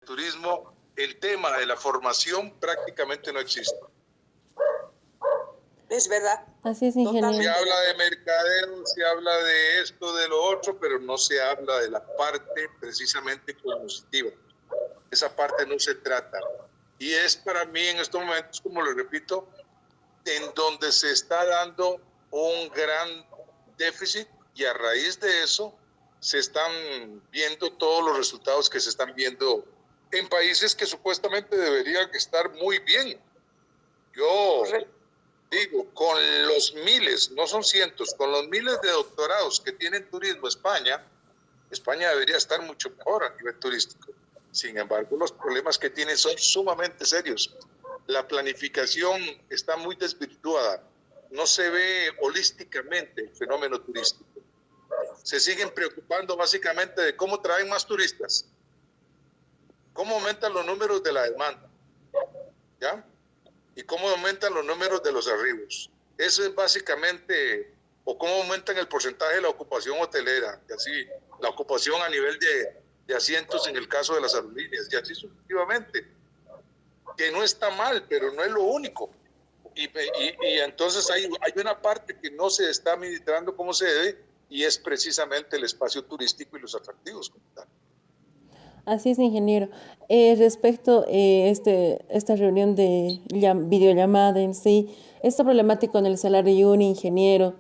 turismo, el tema de la formación prácticamente no existe. Es verdad. Así es, ingeniero. Se habla de mercadeo, se habla de esto, de lo otro, pero no se habla de la parte precisamente cognitiva. Esa parte no se trata. Y es para mí en estos momentos, como lo repito, en donde se está dando un gran déficit, y a raíz de eso se están viendo todos los resultados que se están viendo en países que supuestamente deberían estar muy bien. Yo digo, con los miles, no son cientos, con los miles de doctorados que tiene en turismo España debería estar mucho mejor a nivel turístico. Sin embargo, los problemas que tiene son sumamente serios. La planificación está muy desvirtuada. No se ve holísticamente el fenómeno turístico. Se siguen preocupando básicamente de cómo traen más turistas, cómo aumentan los números de la demanda, ¿ya? Y cómo aumentan los números de los arribos. Eso es básicamente, o cómo aumentan el porcentaje de la ocupación hotelera, y así, la ocupación a nivel de asientos en el caso de las aerolíneas, y así sucesivamente. Que no está mal, pero no es lo único. Y entonces hay una parte que no se está administrando como se debe, y es precisamente el espacio turístico y los atractivos como tal. Así es, ingeniero. Respecto a esta reunión de videollamada en sí, esta problemática con el salario uni, ingeniero,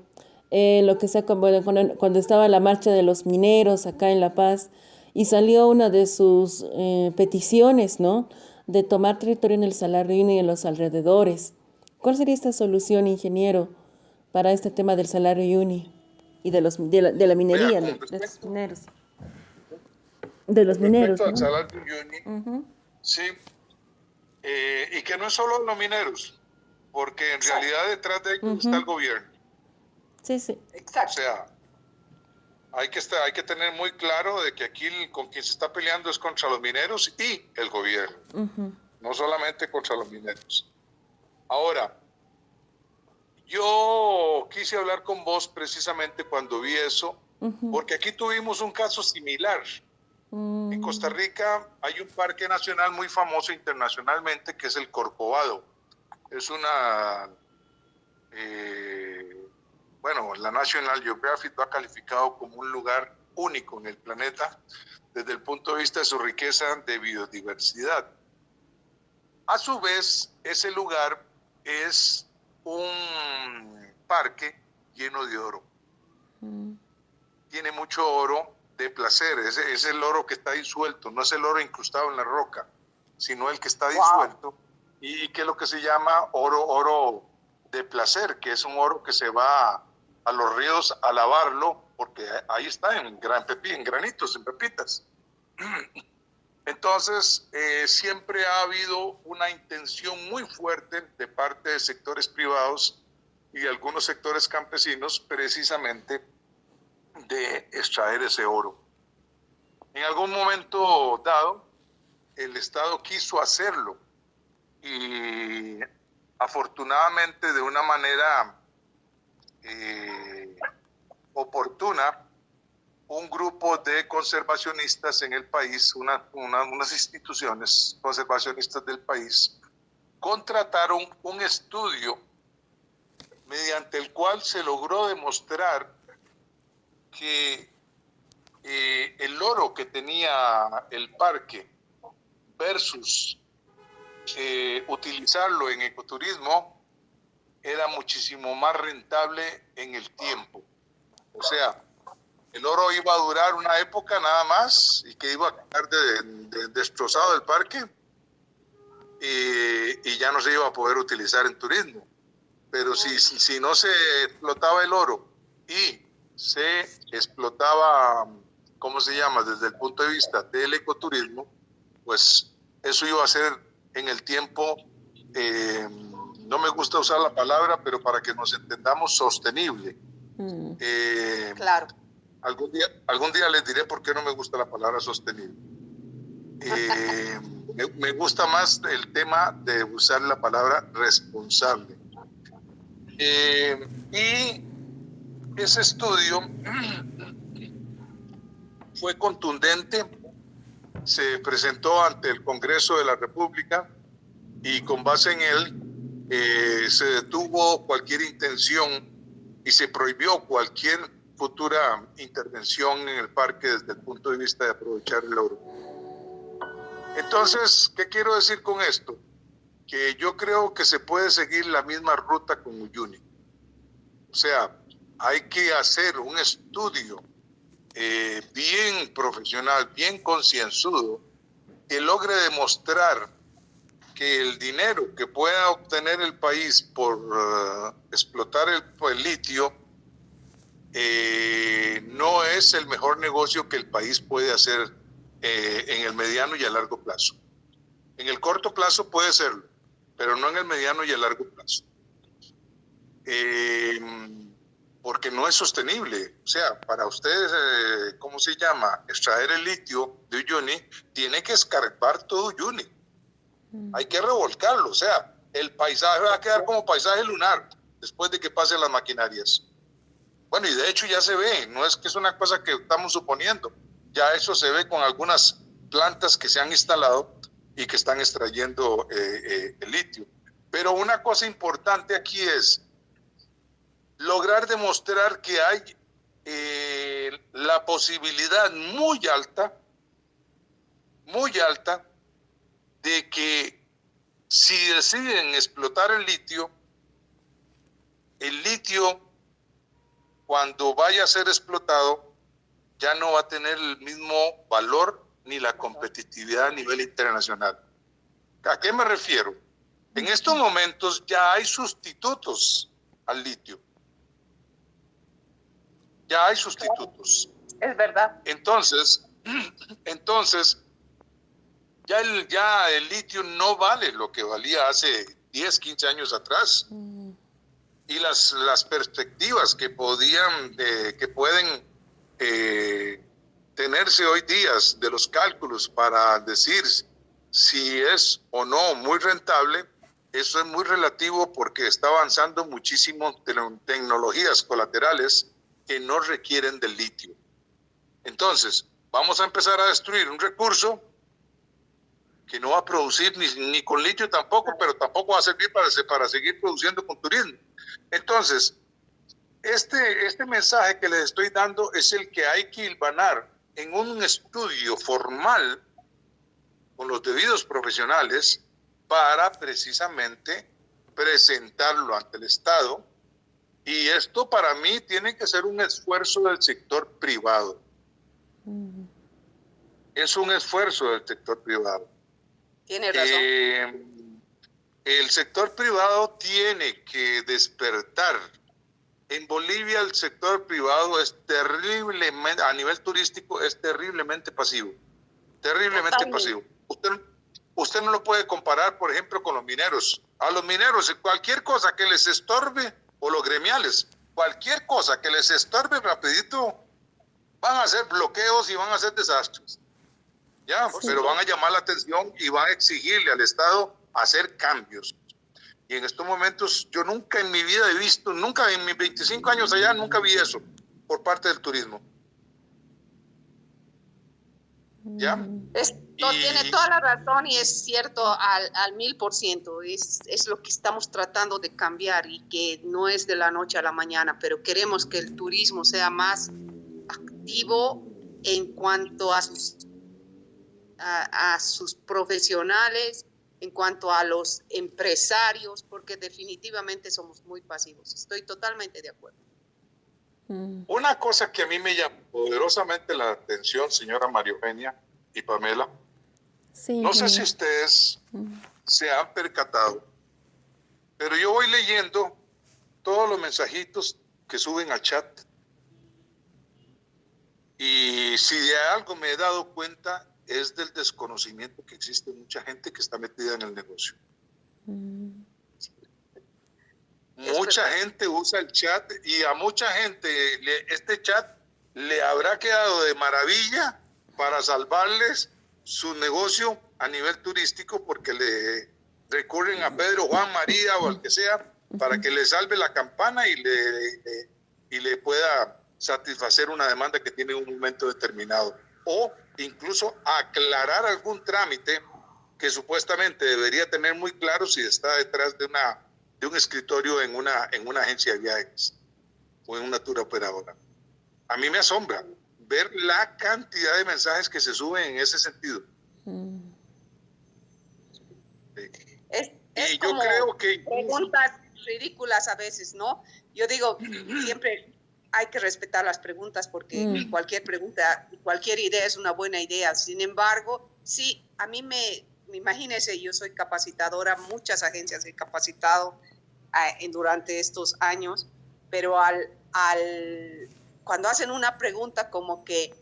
lo que sea, cuando estaba la marcha de los mineros acá en La Paz, y salió una de sus peticiones, ¿no?, de tomar territorio en el salario uni y en los alrededores. ¿Cuál sería esta solución, ingeniero, para este tema del salario uni y de la minería, de los mineros? De los mineros, respecto al ¿no? salario uni, sí, y que no es solo los mineros, porque en realidad detrás de ellos está el gobierno. Sí, sí. Exacto. O sea, hay que tener muy claro de que aquí con quien se está peleando es contra los mineros y el gobierno, no solamente contra los mineros. Ahora, yo quise hablar con vos precisamente cuando vi eso, porque aquí tuvimos un caso similar. En Costa Rica hay un parque nacional muy famoso internacionalmente que es el Corcovado. Es una, la National Geographic lo ha calificado como un lugar único en el planeta desde el punto de vista de su riqueza de biodiversidad. A su vez, ese lugar es un parque lleno de oro. Tiene mucho oro de placer, es el oro que está disuelto, no es el oro incrustado en la roca, sino el que está disuelto, y que es lo que se llama oro de placer, que es un oro que se va a los ríos a lavarlo, porque ahí está en granitos, en pepitas. Entonces, siempre ha habido una intención muy fuerte de parte de sectores privados y de algunos sectores campesinos, precisamente, de extraer ese oro. En algún momento dado, el Estado quiso hacerlo y afortunadamente de una manera oportuna, un grupo de conservacionistas en el país, unas instituciones conservacionistas del país, contrataron un estudio mediante el cual se logró demostrar que el oro que tenía el parque versus utilizarlo en ecoturismo era muchísimo más rentable en el tiempo. O sea, el oro iba a durar una época nada más y que iba a quedar destrozado el parque y ya no se iba a poder utilizar en turismo. Pero si no se explotaba el oro y se explotaba, ¿cómo se llama?, desde el punto de vista del ecoturismo, pues eso iba a ser en el tiempo, no me gusta usar la palabra, pero para que nos entendamos, sostenible. Claro. Algún día les diré por qué no me gusta la palabra sostenible. Me gusta más el tema de usar la palabra responsable. Y ese estudio fue contundente se presentó ante el Congreso de la República y con base en él se detuvo cualquier intención y se prohibió cualquier futura intervención en el parque desde el punto de vista de aprovechar el oro. Entonces, ¿qué quiero decir con esto? Que yo creo que se puede seguir la misma ruta con Uyuni. O sea, hay que hacer un estudio bien profesional, bien concienzudo, que logre demostrar que el dinero que pueda obtener el país por explotar el litio no es el mejor negocio que el país puede hacer en el mediano y a largo plazo. En el corto plazo puede serlo, pero no en el mediano y a largo plazo. Porque no es sostenible. O sea, para ustedes, ¿cómo se llama? Extraer el litio de Uyuni, tiene que escarbar todo Uyuni. Hay que revolcarlo. O sea, el paisaje va a quedar como paisaje lunar después de que pasen las maquinarias. Bueno, y de hecho ya se ve, no es que es una cosa que estamos suponiendo. Ya eso se ve con algunas plantas que se han instalado y que están extrayendo el litio. Pero una cosa importante aquí es lograr demostrar que hay la posibilidad muy alta, de que si deciden explotar el litio cuando vaya a ser explotado ya no va a tener el mismo valor ni la competitividad a nivel internacional. ¿A qué me refiero? En estos momentos ya hay sustitutos al litio. Ya hay sustitutos. Es verdad. Entonces ya el litio no vale lo que valía hace 10, 15 años atrás. Y las perspectivas que pueden tenerse hoy días de los cálculos para decir si es o no muy rentable, eso es muy relativo porque está avanzando muchísimo tecnologías colaterales que no requieren del litio. Entonces, vamos a empezar a destruir un recurso que no va a producir ni con litio tampoco, pero tampoco va a servir para seguir produciendo con turismo. Entonces, este mensaje que les estoy dando es el que hay que hilvanar en un estudio formal con los debidos profesionales para precisamente presentarlo ante el Estado. Y esto para mí tiene que ser un esfuerzo del sector privado. Es un esfuerzo del sector privado. Tiene razón. El sector privado tiene que despertar. En Bolivia el sector privado es terriblemente, a nivel turístico, es terriblemente pasivo. Terriblemente pasivo. Usted no lo puede comparar, por ejemplo, con los mineros. A los mineros, cualquier cosa que les estorbe, o los gremiales, cualquier cosa que les estorbe rapidito, van a hacer bloqueos y van a hacer desastres. ¿Ya? Sí. Pero van a llamar la atención y van a exigirle al Estado hacer cambios. Y en estos momentos yo nunca en mi vida he visto, nunca en mis 25 años allá, nunca vi eso por parte del turismo. ¿Ya? Tiene toda la razón y es cierto al 1000%. Es lo que estamos tratando de cambiar y que no es de la noche a la mañana, pero queremos que el turismo sea más activo en cuanto a sus profesionales, en cuanto a los empresarios, porque definitivamente somos muy pasivos. Estoy totalmente de acuerdo. Una cosa que a mí me llama poderosamente la atención, señora María Eugenia y Pamela, sí, no sé si ustedes se han percatado, pero yo voy leyendo todos los mensajitos que suben al chat y si de algo me he dado cuenta es del desconocimiento que existe mucha gente que está metida en el negocio. Mucha gente usa el chat y a mucha gente este chat le habrá quedado de maravilla para salvarles su negocio a nivel turístico porque le recurren a Pedro, Juan, María o al que sea para que le salve la campana y le pueda satisfacer una demanda que tiene en un momento determinado. O incluso aclarar algún trámite que supuestamente debería tener muy claro si está detrás de un escritorio en una agencia de viajes o en una tour operadora. A mí me asombra ver la cantidad de mensajes que se suben en ese sentido. Es Y yo como creo que preguntas ridículas a veces, ¿no? Yo digo, siempre hay que respetar las preguntas porque cualquier pregunta, cualquier idea es una buena idea. Sin embargo, sí, a mí imagínense, yo soy capacitadora, muchas agencias he capacitado durante estos años, pero cuando hacen una pregunta como que,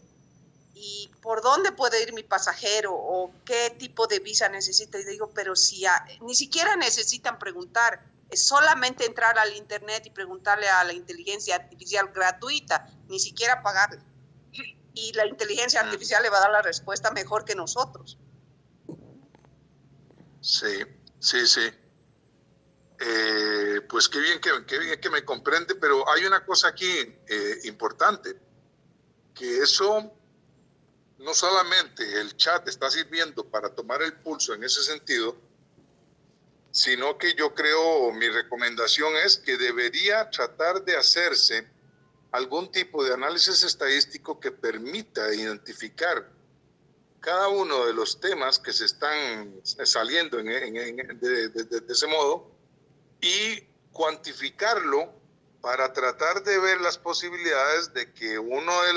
¿y por dónde puede ir mi pasajero? ¿O qué tipo de visa necesita? Y digo, pero si ni siquiera necesitan preguntar, es solamente entrar al internet y preguntarle a la inteligencia artificial gratuita, ni siquiera pagarle. Y la inteligencia artificial le va a dar la respuesta mejor que nosotros. Sí, sí, sí. Pues qué bien que me comprende, pero hay una cosa aquí importante, que eso no solamente el chat está sirviendo para tomar el pulso en ese sentido, sino que yo creo, mi recomendación es que debería tratar de hacerse algún tipo de análisis estadístico que permita identificar cada uno de los temas que se están saliendo de ese modo y cuantificarlo para tratar de ver las posibilidades de que uno de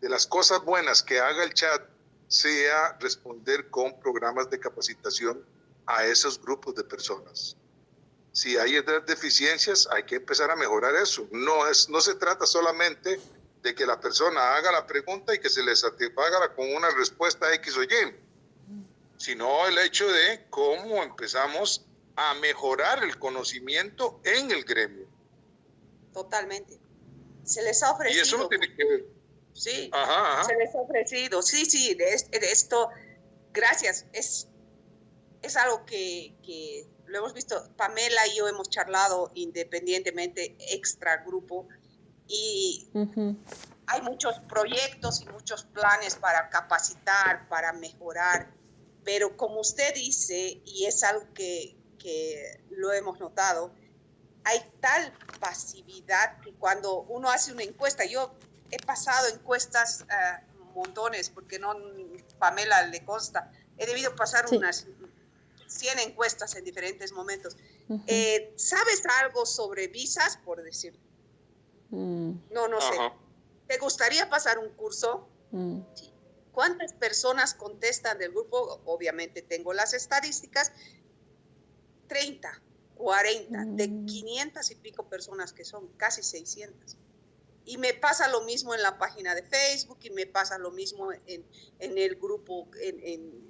las cosas buenas que haga el chat sea responder con programas de capacitación a esos grupos de personas. Si hay deficiencias, hay que empezar a mejorar eso. No se trata solamente de que la persona haga la pregunta y que se le satisfaga con una respuesta X o Y, sino el hecho de cómo empezamos a mejorar el conocimiento en el gremio. Totalmente. Se les ha ofrecido. Y eso no tiene que ver. Sí, Ajá. Se les ha ofrecido. Sí, de esto, gracias. Es algo que lo hemos visto. Pamela y yo hemos charlado independientemente, extra grupo, y hay muchos proyectos y muchos planes para capacitar, para mejorar, pero como usted dice, y es algo que lo hemos notado, hay tal pasividad que cuando uno hace una encuesta, yo he pasado encuestas montones, porque no, Pamela le consta, he debido pasar unas 100 encuestas en diferentes momentos. ¿Sabes algo sobre visas, por decir? No sé. ¿Te gustaría pasar un curso? Sí. ¿Cuántas personas contestan del grupo? Obviamente tengo las estadísticas. 30, 40, de 500 y pico personas que son, casi 600. Y me pasa lo mismo en la página de Facebook y me pasa lo mismo en el grupo,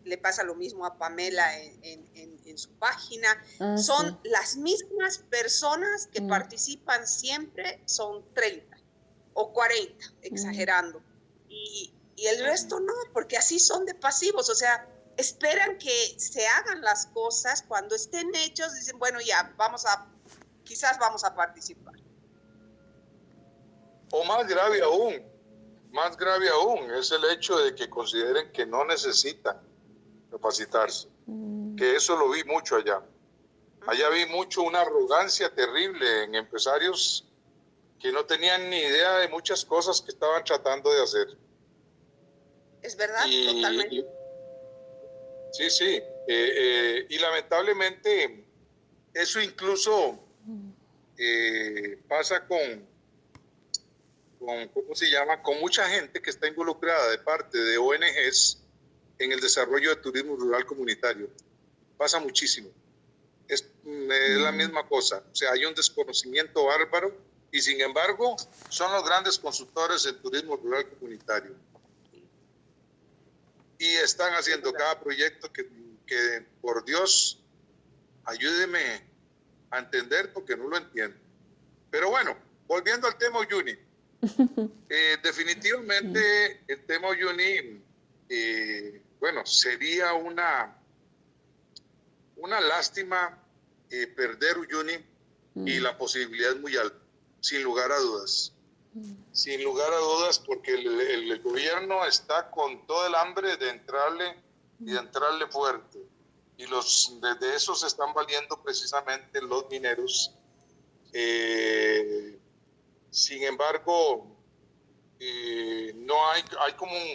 le pasa lo mismo a Pamela en su página. Son las mismas personas que participan siempre, son 30 o 40, exagerando. Y el resto no, porque así son de pasivos, o sea, esperan que se hagan las cosas, cuando estén hechos dicen, bueno, ya, quizás vamos a participar. O más grave aún, es el hecho de que consideren que no necesitan capacitarse, que eso lo vi mucho allá. Allá vi mucho una arrogancia terrible en empresarios que no tenían ni idea de muchas cosas que estaban tratando de hacer. Es verdad, totalmente. Sí. Y lamentablemente eso incluso pasa ¿cómo se llama? Con mucha gente que está involucrada de parte de ONGs en el desarrollo de turismo rural comunitario. Pasa muchísimo. Es la misma cosa. O sea, hay un desconocimiento bárbaro y sin embargo son los grandes consultores en turismo rural comunitario. Y están haciendo cada proyecto que por Dios, ayúdeme a entender porque no lo entiendo. Pero bueno, volviendo al tema Uyuni. Definitivamente el tema Uyuni, bueno, sería una lástima perder Uyuni y la posibilidad es muy alta, sin lugar a dudas. sin lugar a dudas, porque el gobierno está con todo el hambre de entrarle y de entrarle fuerte. Y de eso se están valiendo precisamente los mineros. Sin embargo, no hay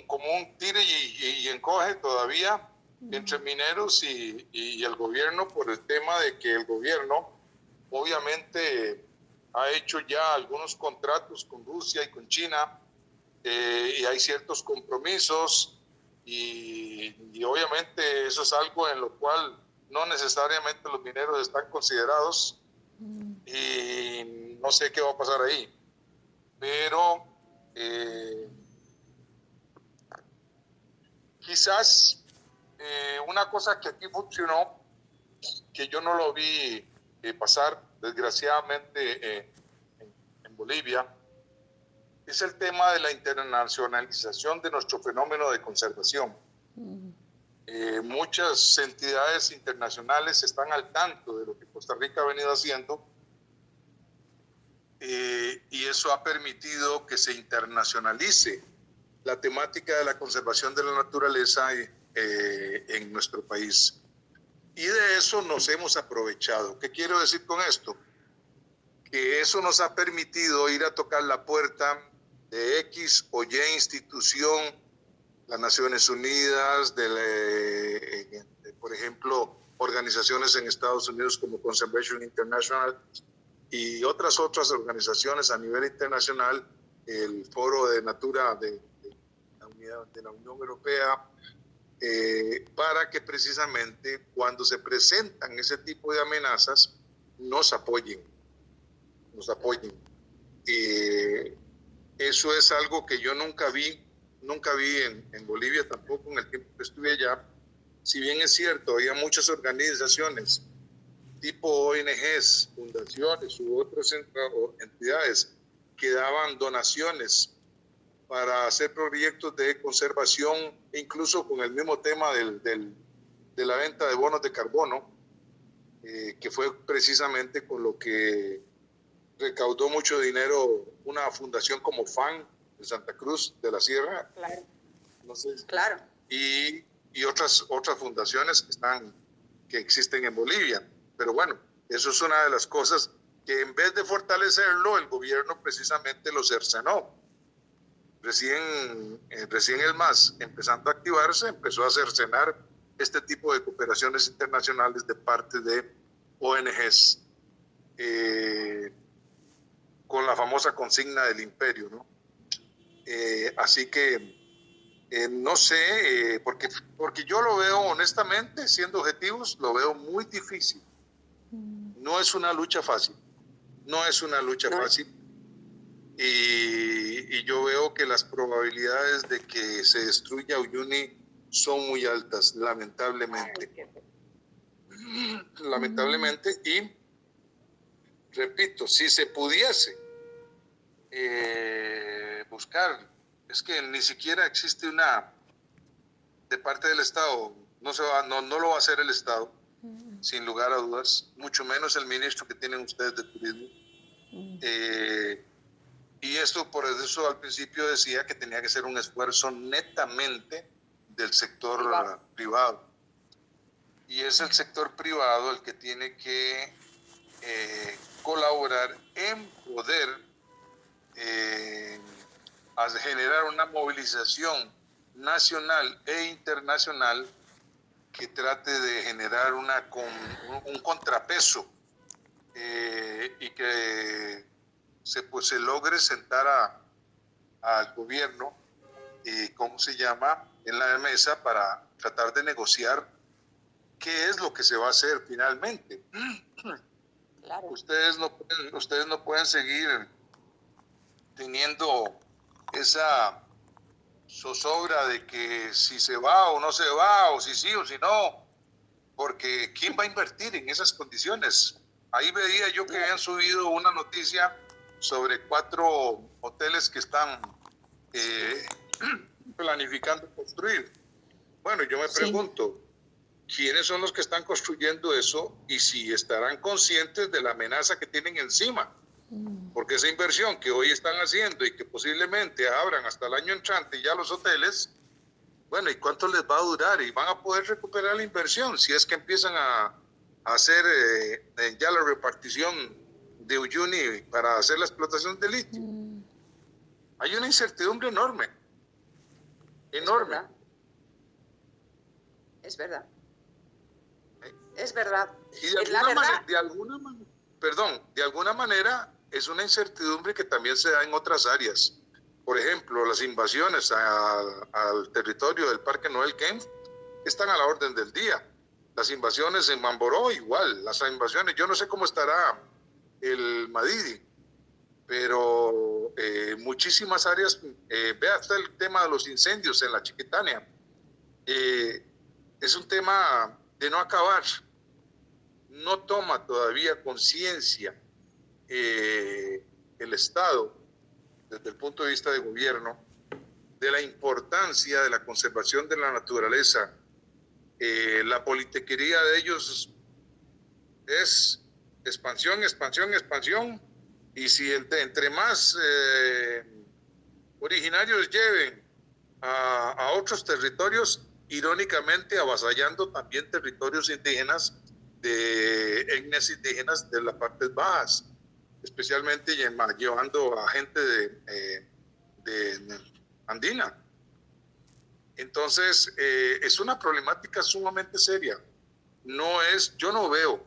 como un tire y encoge todavía entre mineros y el gobierno, por el tema de que el gobierno obviamente ha hecho ya algunos contratos con Rusia y con China, y hay ciertos compromisos y obviamente eso es algo en lo cual no necesariamente los mineros están considerados, y no sé qué va a pasar ahí, pero quizás una cosa que aquí funcionó, que yo no lo vi pasar desgraciadamente en Bolivia, es el tema de la internacionalización de nuestro fenómeno de conservación. Muchas entidades internacionales están al tanto de lo que Costa Rica ha venido haciendo, y eso ha permitido que se internacionalice la temática de la conservación de la naturaleza en nuestro país. Y de eso nos hemos aprovechado. ¿Qué quiero decir con esto? Que eso nos ha permitido ir a tocar la puerta de X o Y institución, las Naciones Unidas, por ejemplo, organizaciones en Estados Unidos como Conservation International y otras organizaciones a nivel internacional, el Foro de Natura de la Unión Europea, para que precisamente cuando se presentan ese tipo de amenazas nos apoyen. Eso es algo que yo nunca vi en Bolivia, tampoco en el tiempo que estuve allá. Si bien es cierto, había muchas organizaciones tipo ONGs, fundaciones u otras entidades que daban donaciones para hacer proyectos de conservación, incluso con el mismo tema de la venta de bonos de carbono, que fue precisamente con lo que recaudó mucho dinero una fundación como FAN de Santa Cruz de la Sierra. Claro. No sé. Claro. Y otras fundaciones que existen en Bolivia. Pero bueno, eso es una de las cosas que en vez de fortalecerlo, el gobierno precisamente lo cercenó. Recién el MAS, empezando a activarse, empezó a cercenar este tipo de cooperaciones internacionales de parte de ONGs, con la famosa consigna del imperio, ¿no? Así que no sé, porque yo lo veo honestamente, siendo objetivos, lo veo muy difícil. No es una lucha fácil, fácil. Y yo veo que las probabilidades de que se destruya Uyuni son muy altas, lamentablemente. Lamentablemente, y repito, si se pudiese buscar, es que ni siquiera existe de parte del Estado, no lo va a hacer el Estado, sin lugar a dudas, mucho menos el ministro que tienen ustedes de turismo. Y esto, por eso al principio decía que tenía que ser un esfuerzo netamente del sector privado. Y es el sector privado el que tiene que colaborar en poder generar una movilización nacional e internacional que trate de generar un contrapeso, y que se logre sentar al gobierno, en la mesa para tratar de negociar qué es lo que se va a hacer finalmente. Claro. Ustedes no pueden seguir teniendo esa zozobra de que si se va o no se va, o si sí o si no, porque ¿quién va a invertir en esas condiciones? Ahí veía yo que habían subido una noticia sobre 4 hoteles que están planificando construir. Bueno, yo me pregunto, ¿quiénes son los que están construyendo eso y si estarán conscientes de la amenaza que tienen encima? porque esa inversión que hoy están haciendo y que posiblemente abran hasta el año entrante ya los hoteles, bueno, ¿y cuánto les va a durar? Y van a poder recuperar la inversión si es que empiezan a hacer ya la repartición de Uyuni para hacer la explotación de litio. Hay una incertidumbre enorme, enorme. Es verdad. Es verdad. Y de alguna manera es una incertidumbre que también se da en otras áreas. Por ejemplo, las invasiones al territorio del Parque Noel Kempff están a la orden del día. Las invasiones en Mamboró igual, las invasiones, yo no sé cómo estará el Madidi, pero muchísimas áreas, vea hasta el tema de los incendios en la Chiquitania, es un tema de no acabar. No toma todavía conciencia el Estado, desde el punto de vista de gobierno, de la importancia de la conservación de la naturaleza. La politiquería de ellos es expansión, expansión, expansión, y si entre más originarios lleven a otros territorios, irónicamente avasallando también territorios indígenas de etnias indígenas de las partes bajas, especialmente llevando a gente de andina. Entonces, es una problemática sumamente seria. Yo no veo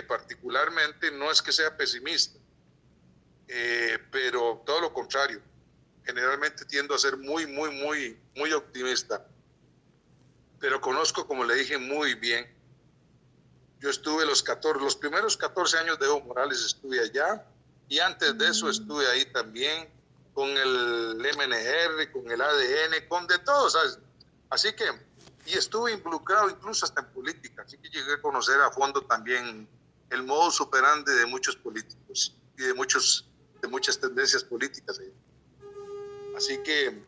particularmente, no es que sea pesimista, pero todo lo contrario. Generalmente tiendo a ser muy optimista. Pero conozco, como le dije, muy bien. Yo estuve los primeros 14 años de Evo Morales estuve allá, y antes de eso estuve ahí también con el MNR, con el ADN, con de todo, ¿sabes? Así que, y estuve involucrado incluso hasta en política, así que llegué a conocer a fondo también el modus operandi de muchos políticos y de muchas tendencias políticas. Así que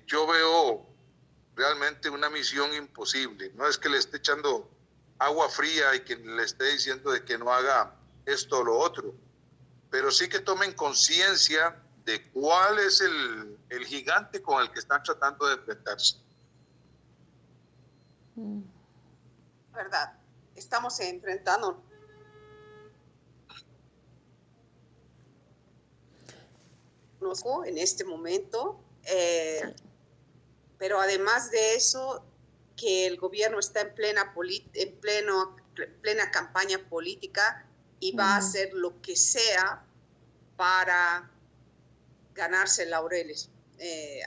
yo veo realmente una misión imposible. No es que le esté echando agua fría y que le esté diciendo de que no haga esto o lo otro, pero sí que tomen conciencia de cuál es el gigante con el que están tratando de enfrentarse. Verdad, estamos enfrentando en este momento, pero además de eso, que el gobierno está en plena campaña política y va a hacer lo que sea para ganarse laureles.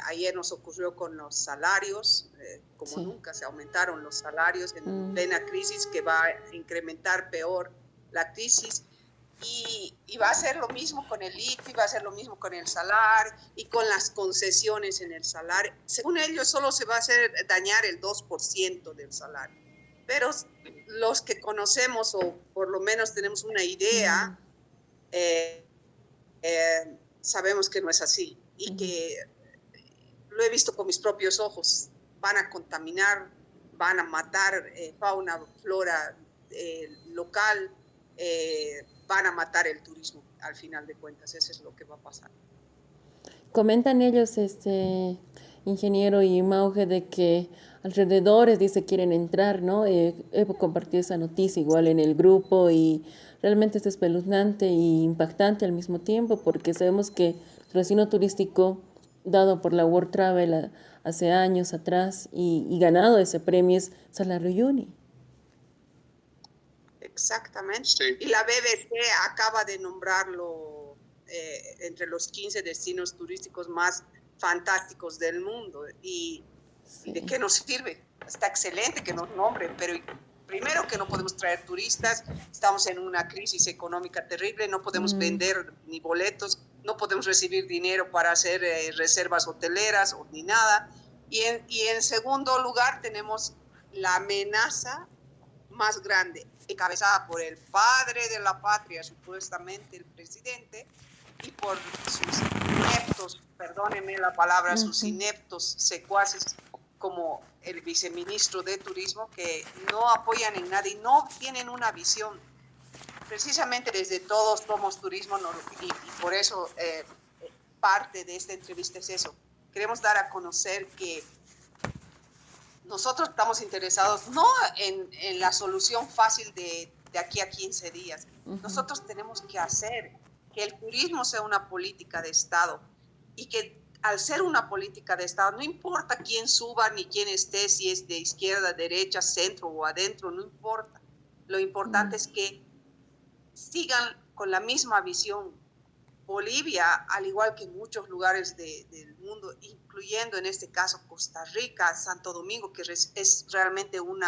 Ayer nos ocurrió con los salarios, como nunca se aumentaron los salarios en plena crisis, que va a incrementar peor la crisis. Y va a ser lo mismo con el litio, y va a ser lo mismo con el salario y con las concesiones en el salario. Según ellos, solo se va a hacer dañar el 2% del salario. Pero los que conocemos, o por lo menos tenemos una idea, sabemos que no es así, y que lo he visto con mis propios ojos. Van a contaminar, van a matar fauna, flora local, van a matar el turismo, al final de cuentas. Eso es lo que va a pasar. Comentan ellos, ingeniero y Mauge, de que alrededores, dice, quieren entrar, ¿no? He compartido esa noticia igual en el grupo, y realmente es espeluznante e impactante al mismo tiempo, porque sabemos que el destino turístico dado por la World Travel hace años atrás y ganado ese premio es Salar de Uyuni. Exactamente. Sí. Y la BBC acaba de nombrarlo entre los 15 destinos turísticos más fantásticos del mundo. ¿Y de qué nos sirve? Está excelente que nos nombren, pero primero que no podemos traer turistas, estamos en una crisis económica terrible, no podemos vender ni boletos, no podemos recibir dinero para hacer reservas hoteleras ni nada. Y en segundo lugar tenemos la amenaza más grande, encabezada por el padre de la patria, supuestamente el presidente, y por sus ineptos, perdónenme la palabra, sus ineptos secuaces como el viceministro de Turismo, que no apoyan en nada y no tienen una visión. precisamente desde Todos Somos Turismo, y por eso parte de esta entrevista es eso. Queremos dar a conocer que nosotros estamos interesados no en la solución fácil de aquí a 15 días. Nosotros tenemos que hacer que el turismo sea una política de Estado y que al ser una política de Estado, no importa quién suba ni quién esté, si es de izquierda, derecha, centro o adentro, no importa. Lo importante es que sigan con la misma visión. Bolivia, al igual que muchos lugares del mundo, incluyendo en este caso Costa Rica, Santo Domingo, que es realmente un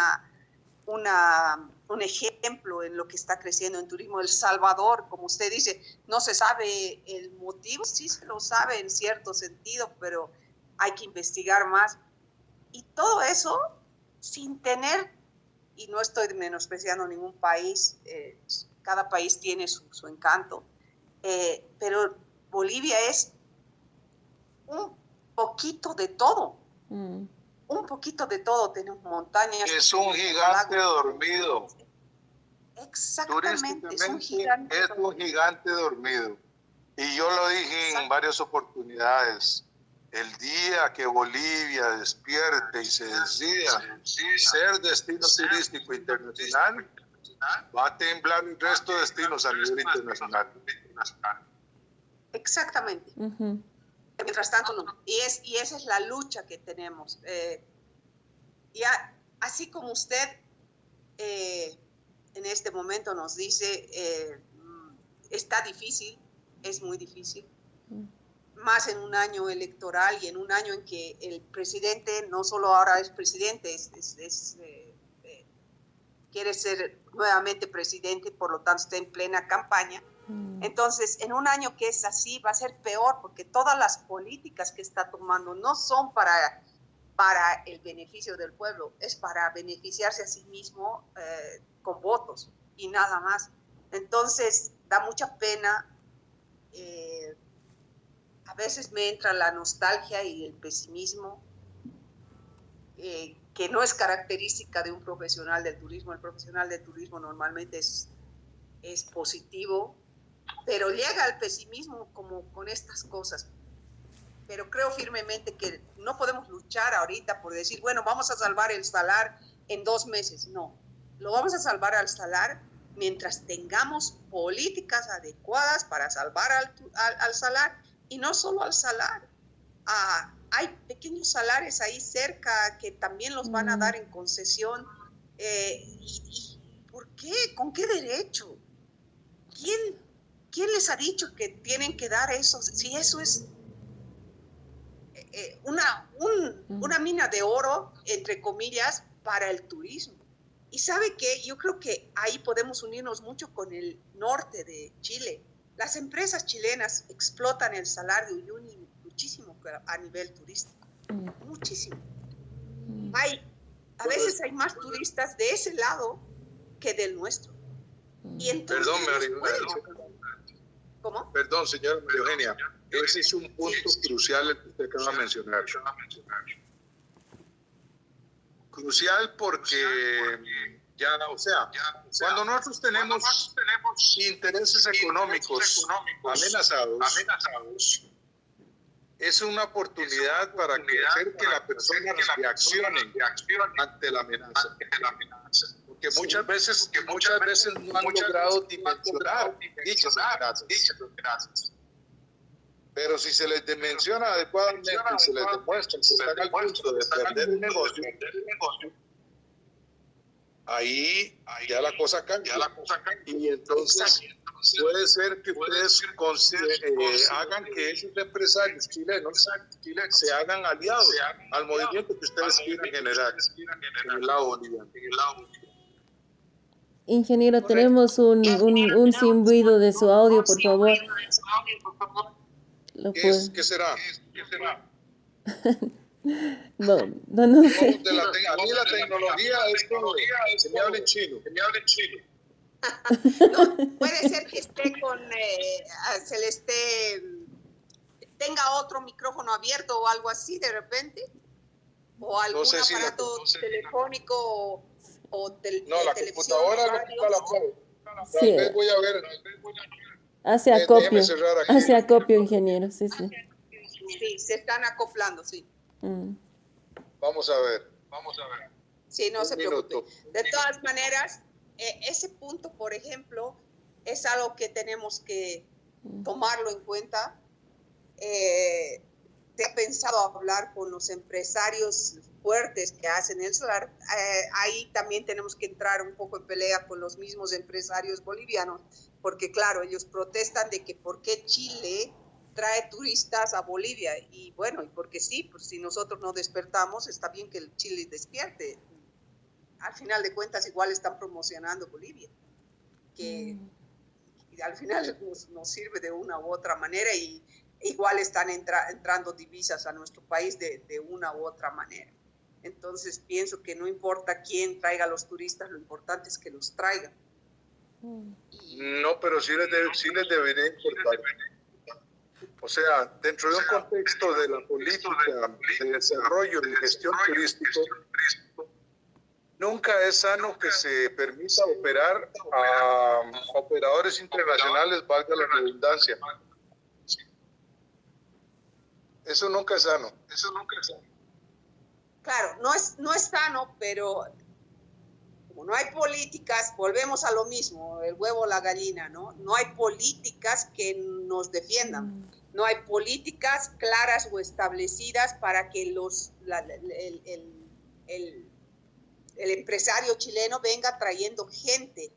ejemplo en lo que está creciendo en turismo. El Salvador, como usted dice, no se sabe el motivo, sí se lo sabe en cierto sentido, pero hay que investigar más. Y todo eso sin tener, y no estoy menospreciando ningún país, cada país tiene su encanto, pero Bolivia es un poquito de todo. Un poquito de todo. Tenemos montañas. Es un gigante dormido. Exactamente. Es un gigante dormido. Y yo lo dije en varias oportunidades. El día que Bolivia despierte y se decida ser destino turístico internacional, va a temblar el resto de destinos a nivel internacional. Exactamente. Mientras tanto, no. Y esa es la lucha que tenemos. Así como usted en este momento nos dice, está difícil, es muy difícil, más en un año electoral y en un año en que el presidente no solo ahora es presidente, quiere ser nuevamente presidente, por lo tanto está en plena campaña. Entonces, en un año que es así, va a ser peor, porque todas las políticas que está tomando no son para el beneficio del pueblo, es para beneficiarse a sí mismo con votos y nada más. Entonces, da mucha pena. A veces me entra la nostalgia y el pesimismo, que no es característica de un profesional del turismo. El profesional del turismo normalmente es positivo, pero llega al pesimismo como con estas cosas. Pero creo firmemente que no podemos luchar ahorita por decir, bueno, vamos a salvar el salar en 2 meses. No, lo vamos a salvar al salar mientras tengamos políticas adecuadas para salvar al salar, y no solo al salar. Hay pequeños salares ahí cerca que también los van a dar en concesión. ¿Y por qué? ¿Con qué derecho? ¿Quién les ha dicho que tienen que dar eso? Si eso es una mina de oro, entre comillas, para el turismo. Y ¿sabe qué? Yo creo que ahí podemos unirnos mucho con el norte de Chile. Las empresas chilenas explotan el Salar de Uyuni muchísimo a nivel turístico. Muchísimo. A veces hay más turistas de ese lado que del nuestro. Y entonces, ¿cómo? Perdón, señora María Eugenia. Ese es un punto crucial el que usted acaba de mencionar. Crucial porque cuando nosotros tenemos intereses económicos amenazados, es una oportunidad para hacer que la persona reaccione ante la amenaza. Porque muchas veces no han logrado dimensionar dichas amenazas. Pero si se les dimensiona adecuadamente y se les demuestra que están al punto de perder el negocio, ahí ya la cosa cambia. Y entonces puede ser que ustedes hagan que esos empresarios chilenos se hagan aliados al movimiento que ustedes quieren generar en el lado boliviano. Ingeniero, tenemos un zumbido de su audio, por favor. ¿Qué será? No sé. A mí la tecnología es como que me hablen chino. No, puede ser que esté tenga otro micrófono abierto o algo así de repente, o algún aparato telefónico o no, la computadora lo que está la mueve. Sí, Tal vez voy a ver. hace Déjeme acopio, cerrar aquí. hace acopio, ingeniero, sí, sí. Sí, se están acoplando, sí. Mm. Vamos a ver. Sí, no Un se preocupe. minuto. De todas maneras, ese punto, por ejemplo, es algo que tenemos que tomarlo en cuenta. Te he pensado hablar con los empresarios fuertes que hacen el solar. Ahí también tenemos que entrar un poco en pelea con los mismos empresarios bolivianos, porque claro, ellos protestan de que por qué Chile trae turistas a Bolivia. Y bueno, y porque sí, pues si nosotros no despertamos, está bien que el Chile despierte. Al final de cuentas, igual están promocionando Bolivia, que al final nos sirve de una u otra manera y igual están entrando divisas a nuestro país de una u otra manera. Entonces pienso que no importa quién traiga a los turistas, lo importante es que los traigan. No, pero sí les debería importar. O sea, dentro de un contexto de la política de desarrollo y gestión turístico, nunca es sano que se permita operar a operadores internacionales, valga la redundancia. Eso nunca es sano. Claro, no es sano, pero como no hay políticas, volvemos a lo mismo, el huevo o la gallina, ¿no? No hay políticas que nos defiendan. No hay políticas claras o establecidas para que el empresario chileno venga trayendo gente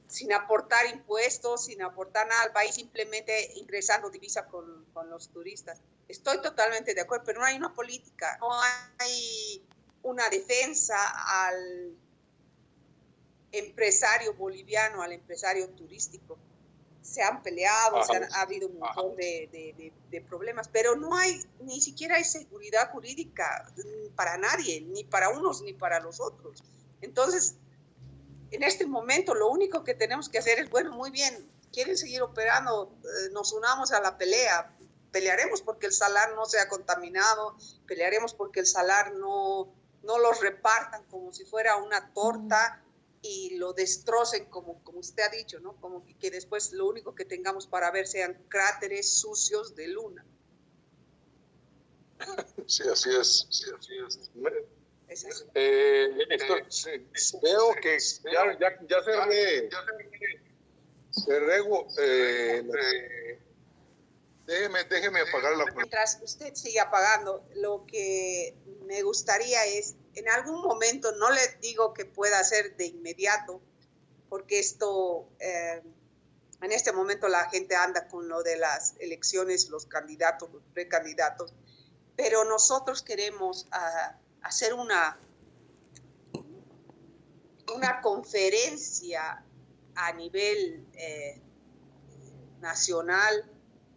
sin aportar impuestos, sin aportar nada al país, simplemente ingresando divisa con los turistas. Estoy totalmente de acuerdo, pero no hay una política, no hay una defensa al empresario boliviano, al empresario turístico. Se han peleado, ha habido un montón de problemas, pero no hay, ni siquiera hay seguridad jurídica para nadie, ni para unos ni para los otros. Entonces, en este momento lo único que tenemos que hacer es, bueno, muy bien, quieren seguir operando, nos unamos a la pelea, pelearemos porque el salar no sea contaminado, pelearemos porque el salar no los repartan como si fuera una torta y lo destrocen como usted ha dicho, ¿no? Como que después lo único que tengamos para ver sean cráteres sucios de luna. Sí, así es. Veo que ya déjeme apagar la puerta. Mientras usted sigue apagando, lo que me gustaría es, en algún momento, no le digo que pueda hacer de inmediato, porque esto, en este momento la gente anda con lo de las elecciones, los candidatos, los precandidatos, pero nosotros queremos hacer una conferencia a nivel nacional,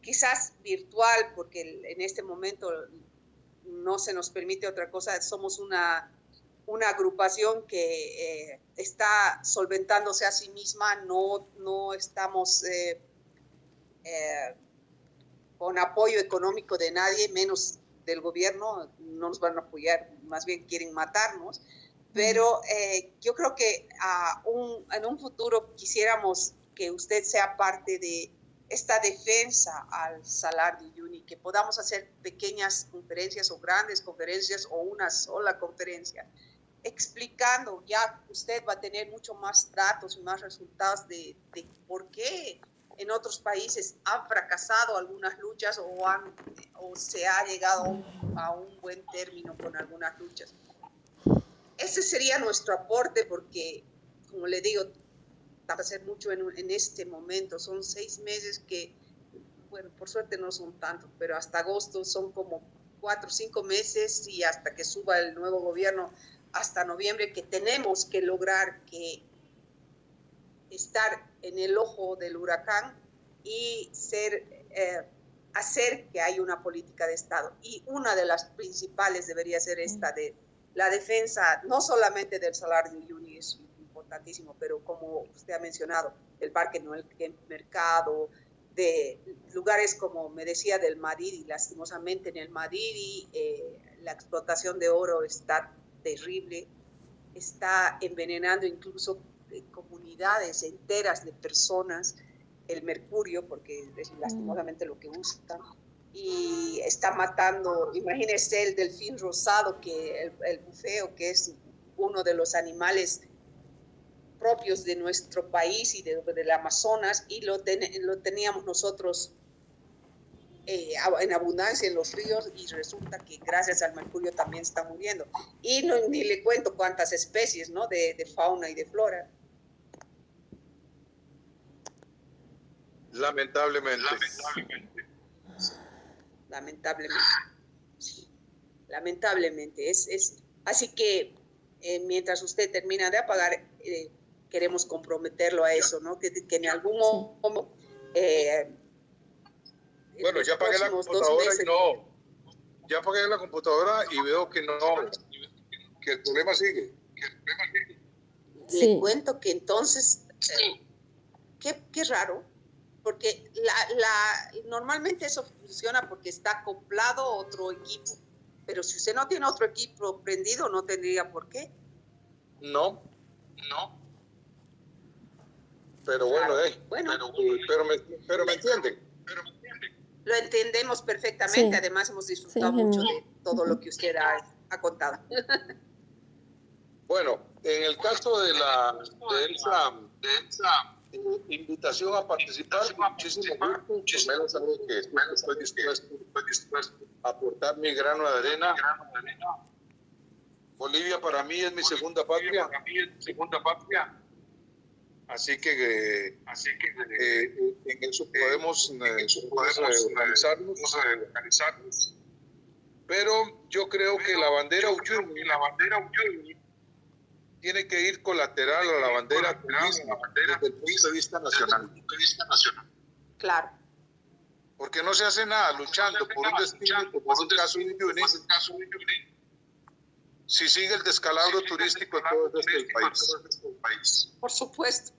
quizás virtual, porque en este momento no se nos permite otra cosa, somos una agrupación que está solventándose a sí misma, no estamos con apoyo económico de nadie, menos del gobierno, no nos van a apoyar, más bien quieren matarnos, pero yo creo que en un futuro quisiéramos que usted sea parte de esta defensa al Salar de Uyuni, que podamos hacer pequeñas conferencias o grandes conferencias o una sola conferencia, explicando, ya usted va a tener mucho más datos y más resultados de por qué en otros países han fracasado algunas luchas o se ha llegado a un buen término con algunas luchas. Ese sería nuestro aporte porque, como le digo, va a ser mucho en este momento. Son 6 meses que, bueno, por suerte no son tantos, pero hasta agosto son como 4 o 5 meses y hasta que suba el nuevo gobierno, hasta noviembre, que tenemos que lograr que estar en el ojo del huracán y hacer que haya una política de Estado. Y una de las principales debería ser esta de la defensa, no solamente del Salar de Uyuni, es importantísimo, pero como usted ha mencionado, el Parque Noel Mercado, de lugares como me decía del Madidi, lastimosamente en el Madidi la explotación de oro está terrible, está envenenando incluso comunidades enteras de personas el mercurio, porque es lastimosamente lo que usan, y está matando, imagínese el delfín rosado, que el bufeo, que es uno de los animales propios de nuestro país y del Amazonas, y lo teníamos nosotros en abundancia en los ríos, y resulta que gracias al mercurio también está muriendo. Y no, ni le cuento cuántas especies, ¿no? de fauna y de flora. Lamentablemente. Lamentablemente. Así que mientras usted termina de apagar, queremos comprometerlo a eso, ¿no? Que en algún momento... Bueno, ya apagué la computadora y no. Ya apagué la computadora y veo que no, que el problema sigue. Le cuento que entonces, qué raro, porque normalmente eso funciona porque está acoplado a otro equipo, pero si usted no tiene otro equipo prendido, no tendría por qué. No. Pero bueno, pero me entienden. Lo entendemos perfectamente, además hemos disfrutado mucho de todo lo que usted ha contado. Bueno, en el caso de esa invitación a participar, muchísimo gusto. Sabe que estoy dispuesto a aportar mi grano de arena. Bolivia para mí es mi segunda patria. Así que en eso podemos organizarnos. Pero yo creo que la bandera Uyuni tiene que ir colateral a la bandera turismo desde el punto de vista nacional. Claro. Porque no se hace nada luchando por un destino como es el caso de Uyuni, si sigue el descalabro turístico en todo el país. Por supuesto.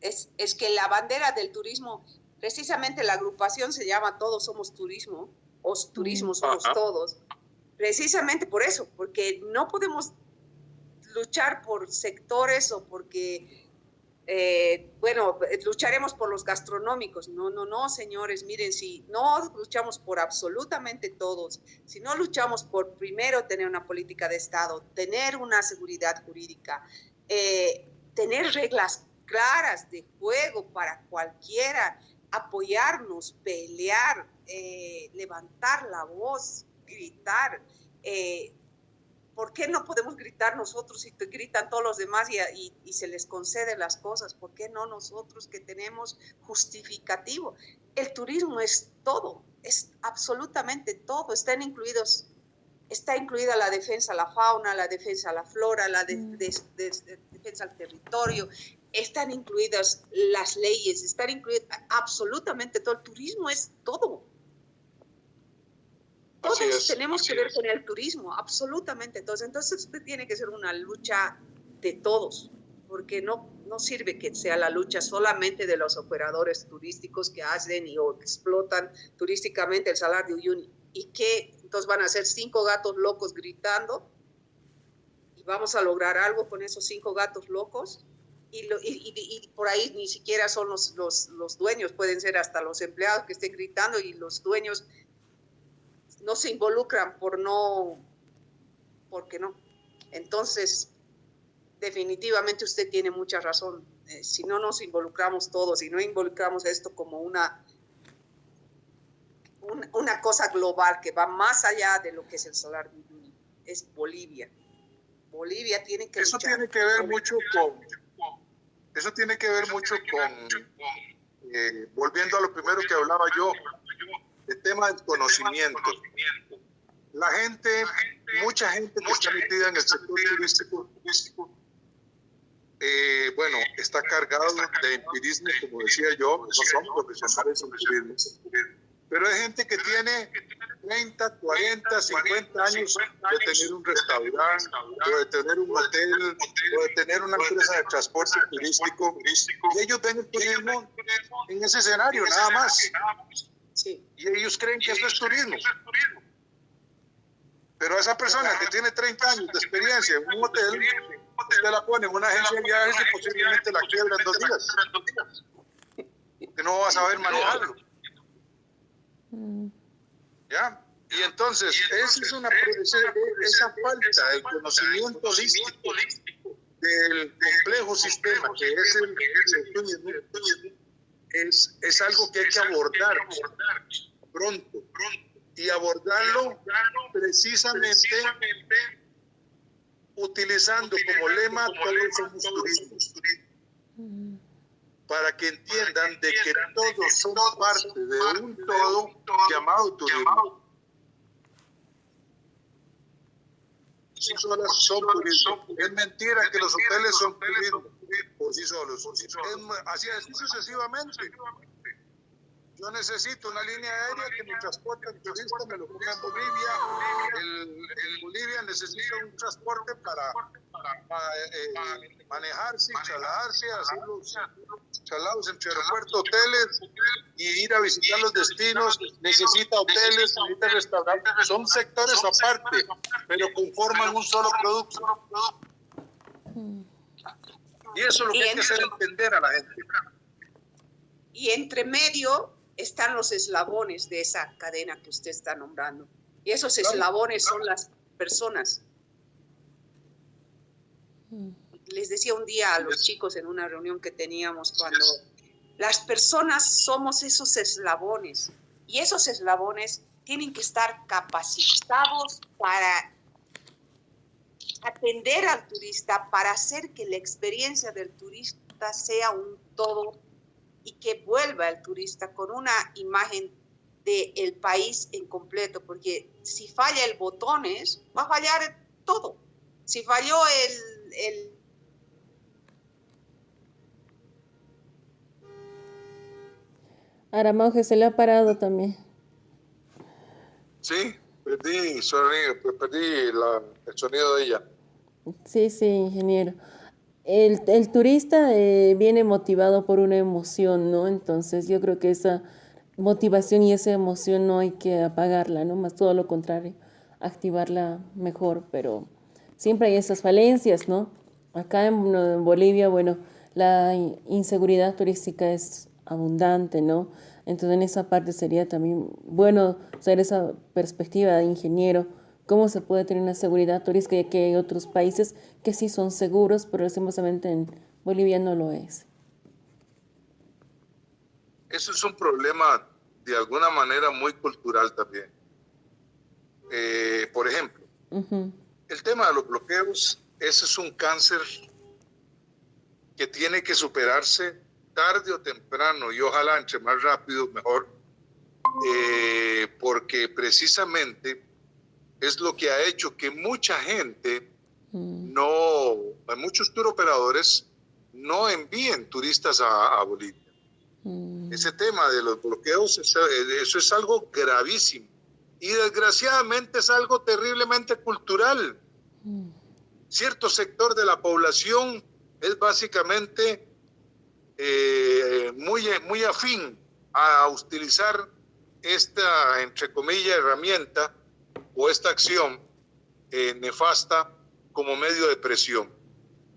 Es que la bandera del turismo, precisamente la agrupación se llama Todos Somos Turismo, o Turismo Somos Todos, precisamente por eso, porque no podemos luchar por sectores o porque, lucharemos por los gastronómicos. No, señores, miren, si no luchamos por absolutamente todos, si no luchamos por primero tener una política de Estado, tener una seguridad jurídica, tener reglas claras de juego para cualquiera, apoyarnos, pelear, levantar la voz, gritar. ¿Por qué no podemos gritar nosotros si gritan todos los demás y se les conceden las cosas? ¿Por qué no nosotros que tenemos justificativo? El turismo es todo, es absolutamente todo. Está incluida la defensa a la fauna, la defensa a la flora, la defensa al territorio. Están incluidas las leyes, están incluidas absolutamente todo. El turismo es todo. Todos tenemos que ver con el turismo, absolutamente todos. Entonces usted tiene que ser una lucha de todos, porque no sirve que sea la lucha solamente de los operadores turísticos que hacen o explotan turísticamente el Salar de Uyuni. ¿Y qué? Entonces van a ser 5 gatos locos gritando y vamos a lograr algo con esos 5 gatos locos. Y por ahí ni siquiera son los dueños, pueden ser hasta los empleados que estén gritando, y los dueños no se involucran porque no. Entonces, definitivamente usted tiene mucha razón. Si no nos involucramos todos, si no involucramos esto como una cosa global que va más allá de lo que es el Salar de Uyuni, es Bolivia. Bolivia tiene que luchar. Eso tiene que ver mucho con volviendo a lo primero que hablaba yo, el tema del conocimiento. Mucha gente que está metida en el sector turístico, está cargado de empirismo, como decía yo, no son profesionales en turismo. Pero hay gente que tiene 30, 40, 50 años de tener un restaurante, o de tener un hotel, o de tener una empresa de transporte turístico, y ellos ven el turismo en ese escenario, nada más. Sí. Y ellos creen que eso es turismo. Pero esa persona que tiene 30 años de experiencia en un hotel usted la pone en una agencia de viajes y posiblemente la quiebra en 2 días. Que no va a saber manejarlo. ¿Ya? Y entonces, esa falta del conocimiento holístico del complejo sistema que es el turismo, es algo que hay que abordar pronto. Y abordarlo precisamente utilizando como lema todos somos turismo. Para que entiendan de que todos son parte de un todo llamado turismo. Sí solas son turismo. Es mentira que los hoteles son turismo por sí solos. Así sucesivamente. Yo necesito una línea aérea que me transporte al turista, me lo ponga en Bolivia. En Bolivia necesita un transporte para manejarse, trasladarse, hacer los traslados entre aeropuertos, hoteles y ir a visitar los destinos. Necesita hoteles, necesita restaurantes. Son sectores aparte, pero conforman un solo producto. Y eso es lo que hay que hacer entender a la gente. Y entre medio están los eslabones de esa cadena que usted está nombrando. Y esos eslabones son las personas. Les decía un día a los chicos en una reunión que teníamos, cuando las personas somos esos eslabones, y esos eslabones tienen que estar capacitados para atender al turista, para hacer que la experiencia del turista sea un todo y que vuelva el turista con una imagen del país en completo, porque si falla el botones, va a fallar todo. Si falló el Aramauje se le ha parado también. Sí, perdí el sonido de ella. Sí, ingeniero. El turista viene motivado por una emoción, ¿no? Entonces yo creo que esa motivación y esa emoción no hay que apagarla, ¿no? Más todo lo contrario, activarla mejor, pero siempre hay esas falencias, ¿no? Acá en Bolivia, bueno, la inseguridad turística es abundante, ¿no? Entonces en esa parte sería también bueno saber esa perspectiva de ingeniero, cómo se puede tener una seguridad turística, ya que hay otros países que sí son seguros, pero lastimosamente en Bolivia no lo es. Eso es un problema de alguna manera muy cultural también. Por ejemplo, el tema de los bloqueos, ese es un cáncer que tiene que superarse tarde o temprano, y ojalá entre más rápido mejor, porque precisamente es lo que ha hecho que mucha gente muchos tour operadores no envíen turistas a Bolivia. Ese tema de los bloqueos, eso es algo gravísimo. Y desgraciadamente es algo terriblemente cultural. Cierto sector de la población es básicamente muy afín a utilizar esta, entre comillas, herramienta o esta acción nefasta como medio de presión.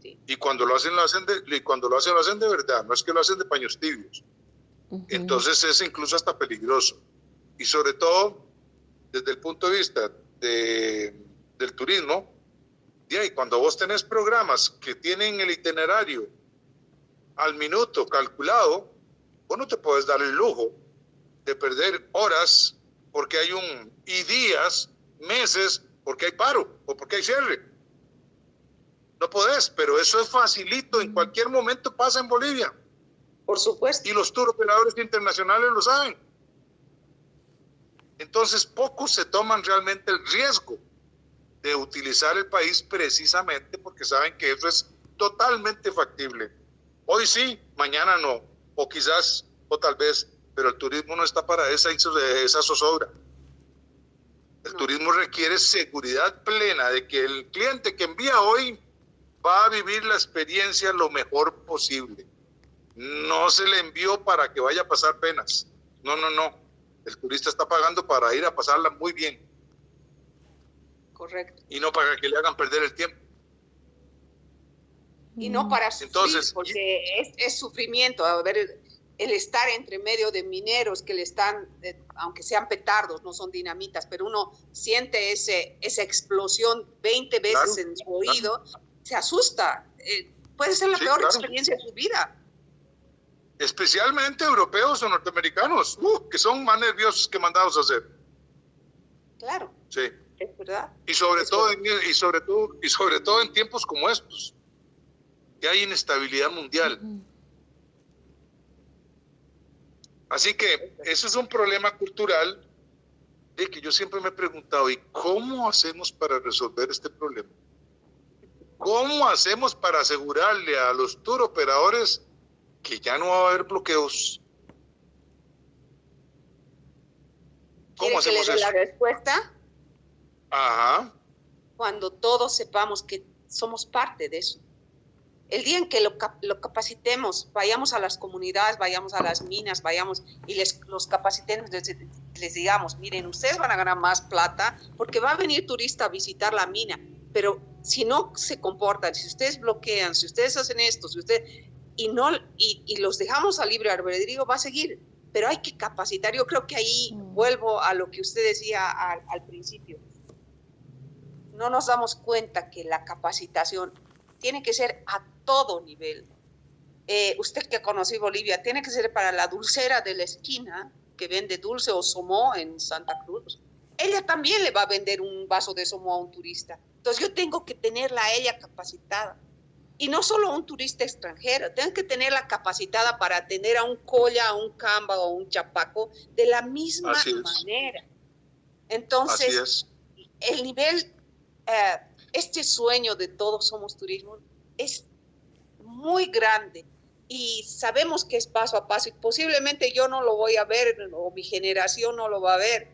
Sí. Y cuando lo hacen, lo hacen de verdad, no es que lo hacen de paños tibios. Entonces es incluso hasta peligroso. Y sobre todo, desde el punto de vista del turismo, y cuando vos tenés programas que tienen el itinerario al minuto calculado, vos no te puedes dar el lujo de perder horas porque hay y días, meses, porque hay paro o porque hay cierre. No podés, pero eso es facilito, en cualquier momento pasa en Bolivia. Por supuesto. Y los tour operadores internacionales lo saben. Entonces pocos se toman realmente el riesgo de utilizar el país precisamente porque saben que eso es totalmente factible. Hoy sí, mañana no, o quizás, o tal vez, pero el turismo no está para esa zozobra. El turismo requiere seguridad plena de que el cliente que envía hoy va a vivir la experiencia lo mejor posible. No se le envió para que vaya a pasar penas. No. El turista está pagando para ir a pasarla muy bien. Correcto. Y no para que le hagan perder el tiempo. y no para sufrir, Entonces, porque es sufrimiento. A ver, el estar entre medio de mineros que le están, aunque sean petardos, no son dinamitas, pero uno siente esa explosión 20 veces en su oído, se asusta. Puede ser la peor experiencia de su vida. Especialmente europeos o norteamericanos, que son más nerviosos que mandados a hacer. Claro. Sí. Es verdad. Y sobre todo en tiempos como estos, que hay inestabilidad mundial. Así que eso es un problema cultural de que yo siempre me he preguntado, ¿y cómo hacemos para resolver este problema? ¿Cómo hacemos para asegurarle a los tour operadores que ya no va a haber bloqueos? ¿Quiere que le dé la respuesta? Ajá. Cuando todos sepamos que somos parte de eso. El día en que lo capacitemos, vayamos a las comunidades, vayamos a las minas, vayamos y los capacitemos, les digamos, miren, ustedes van a ganar más plata porque va a venir turista a visitar la mina, pero si no se comportan, si ustedes bloquean, si ustedes hacen esto, si ustedes, y los dejamos a libre albedrío, va a seguir, pero hay que capacitar. Yo creo que ahí vuelvo a lo que usted decía al principio. No nos damos cuenta que la capacitación tiene que ser a todo nivel. Usted que conoció Bolivia, tiene que ser para la dulcera de la esquina que vende dulce o somo en Santa Cruz. Ella también le va a vender un vaso de somo a un turista. Entonces yo tengo que tenerla a ella capacitada. Y no solo a un turista extranjero, tengo que tenerla capacitada para atender a un colla, a un camba o a un chapaco de la misma manera. Entonces, el nivel, este sueño de todos somos turismo es muy grande y sabemos que es paso a paso y posiblemente yo no lo voy a ver o mi generación no lo va a ver,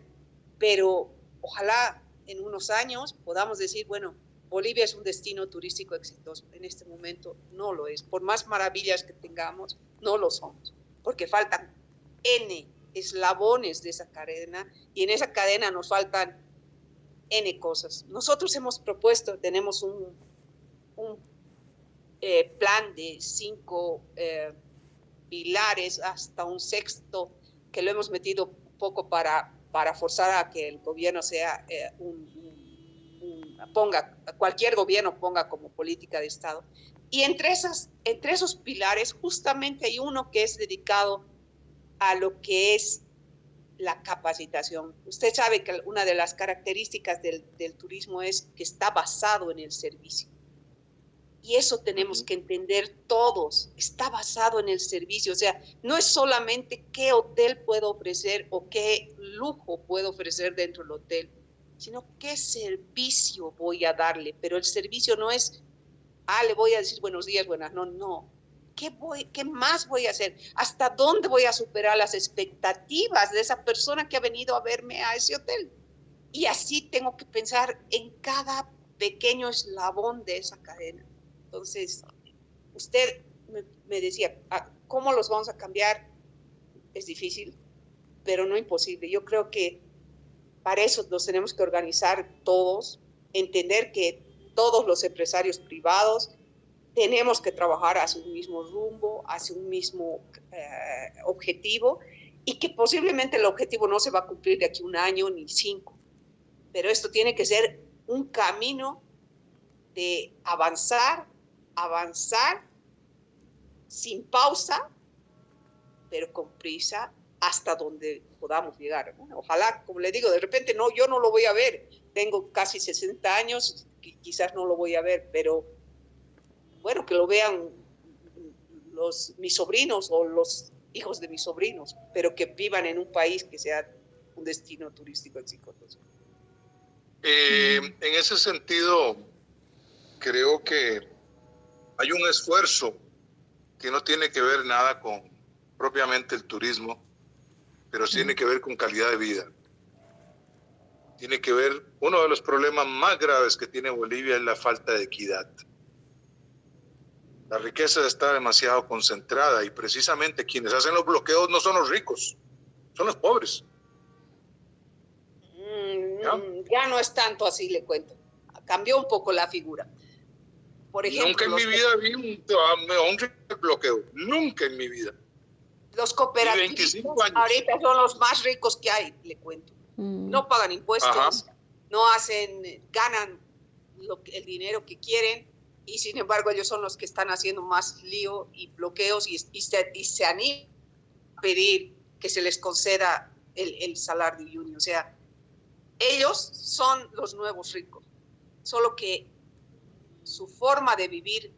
pero ojalá en unos años podamos decir, bueno, Bolivia es un destino turístico exitoso. En este momento no lo es. Por más maravillas que tengamos, no lo somos, porque faltan N eslabones de esa cadena y en esa cadena nos faltan N cosas. Nosotros hemos propuesto, tenemos un plan de 5 pilares hasta un sexto que lo hemos metido un poco para forzar a que el gobierno sea cualquier gobierno ponga como política de Estado. Y entre esos pilares justamente hay uno que es dedicado a lo que es la capacitación. Usted sabe que una de las características del turismo es que está basado en el servicio. Y eso tenemos que entender todos, está basado en el servicio, o sea, no es solamente qué hotel puedo ofrecer o qué lujo puedo ofrecer dentro del hotel, sino qué servicio voy a darle, pero el servicio no es, le voy a decir buenos días, buenas, no. ¿Qué más voy a hacer? ¿Hasta dónde voy a superar las expectativas de esa persona que ha venido a verme a ese hotel? Y así tengo que pensar en cada pequeño eslabón de esa cadena. Entonces, usted me decía, ¿cómo los vamos a cambiar? Es difícil, pero no imposible. Yo creo que para eso nos tenemos que organizar todos, entender que todos los empresarios privados tenemos que trabajar hacia un mismo rumbo, hacia un mismo objetivo, y que posiblemente el objetivo no se va a cumplir de aquí 1 año ni 5, pero esto tiene que ser un camino de avanzar sin pausa, pero con prisa hasta donde podamos llegar. Bueno, ojalá, como le digo, de repente yo no lo voy a ver, tengo casi 60 años, quizás no lo voy a ver, pero bueno, que lo vean mis sobrinos o los hijos de mis sobrinos, pero que vivan en un país que sea un destino turístico exitoso. En ese sentido, creo que hay un esfuerzo que no tiene que ver nada con propiamente el turismo, pero sí tiene que ver con calidad de vida. Tiene que ver, uno de los problemas más graves que tiene Bolivia es la falta de equidad. La riqueza está demasiado concentrada y precisamente quienes hacen los bloqueos no son los ricos, son los pobres. Ya no es tanto así, le cuento. Cambió un poco la figura. Por ejemplo, nunca en mi vida vi un bloqueo, nunca en mi vida. Los cooperativistas ahorita son los más ricos que hay, le cuento. No pagan impuestos, no ganan el dinero que quieren, y sin embargo ellos son los que están haciendo más lío y bloqueos y se animan a pedir que se les conceda el salario union. O sea, ellos son los nuevos ricos, solo que su forma de vivir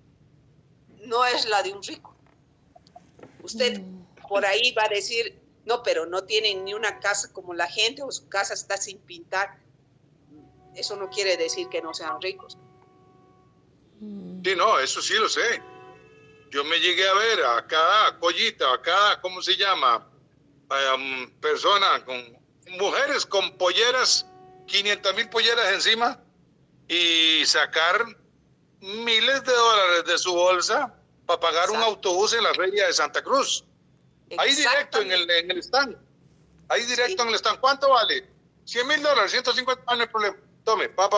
no es la de un rico. Usted por ahí va a decir, no, pero no tienen ni una casa como la gente, o su casa está sin pintar. Eso no quiere decir que no sean ricos. Sí, no, eso sí lo sé. Yo me llegué a ver a cada collita, a cada, ¿cómo se llama? Persona, mujeres con polleras, 500,000 polleras encima, y sacar miles de dólares de su bolsa para pagar un autobús en la feria de Santa Cruz. Ahí directo en el stand. Ahí directo en el stand. ¿Cuánto vale? $100,000, 150, no hay problema. Tome, pa.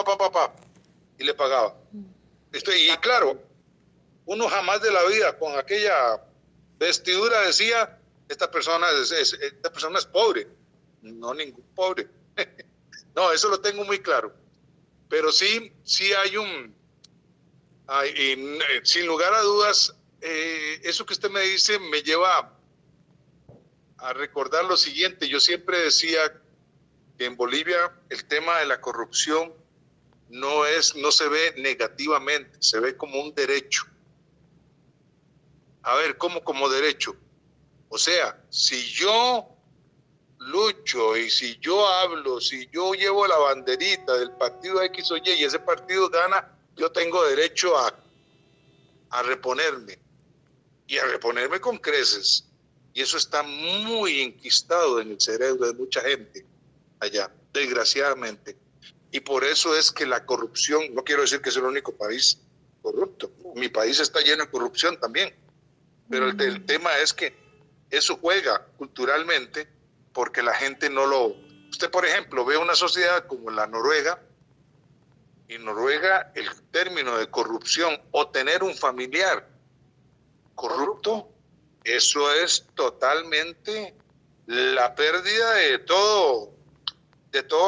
Y le pagaba. Y claro, uno jamás de la vida con aquella vestidura decía, esta persona es pobre. No, ningún pobre. No, eso lo tengo muy claro. Pero sí hay sin lugar a dudas, eso que usted me dice me lleva a recordar lo siguiente. Yo siempre decía que en Bolivia el tema de la corrupción no se ve negativamente, se ve como un derecho. A ver, ¿cómo como derecho? O sea, si yo lucho y si yo hablo, si yo llevo la banderita del partido X o Y y ese partido gana, yo tengo derecho a reponerme, y a reponerme con creces. Y eso está muy enquistado en el cerebro de mucha gente allá, desgraciadamente. Y por eso es que la corrupción, no quiero decir que es el único país corrupto, mi país está lleno de corrupción también, pero el tema es que eso juega culturalmente porque la gente no lo... Usted, por ejemplo, ve una sociedad como la Noruega, y en Noruega el término de corrupción o tener un familiar corrupto, eso es totalmente la pérdida de todo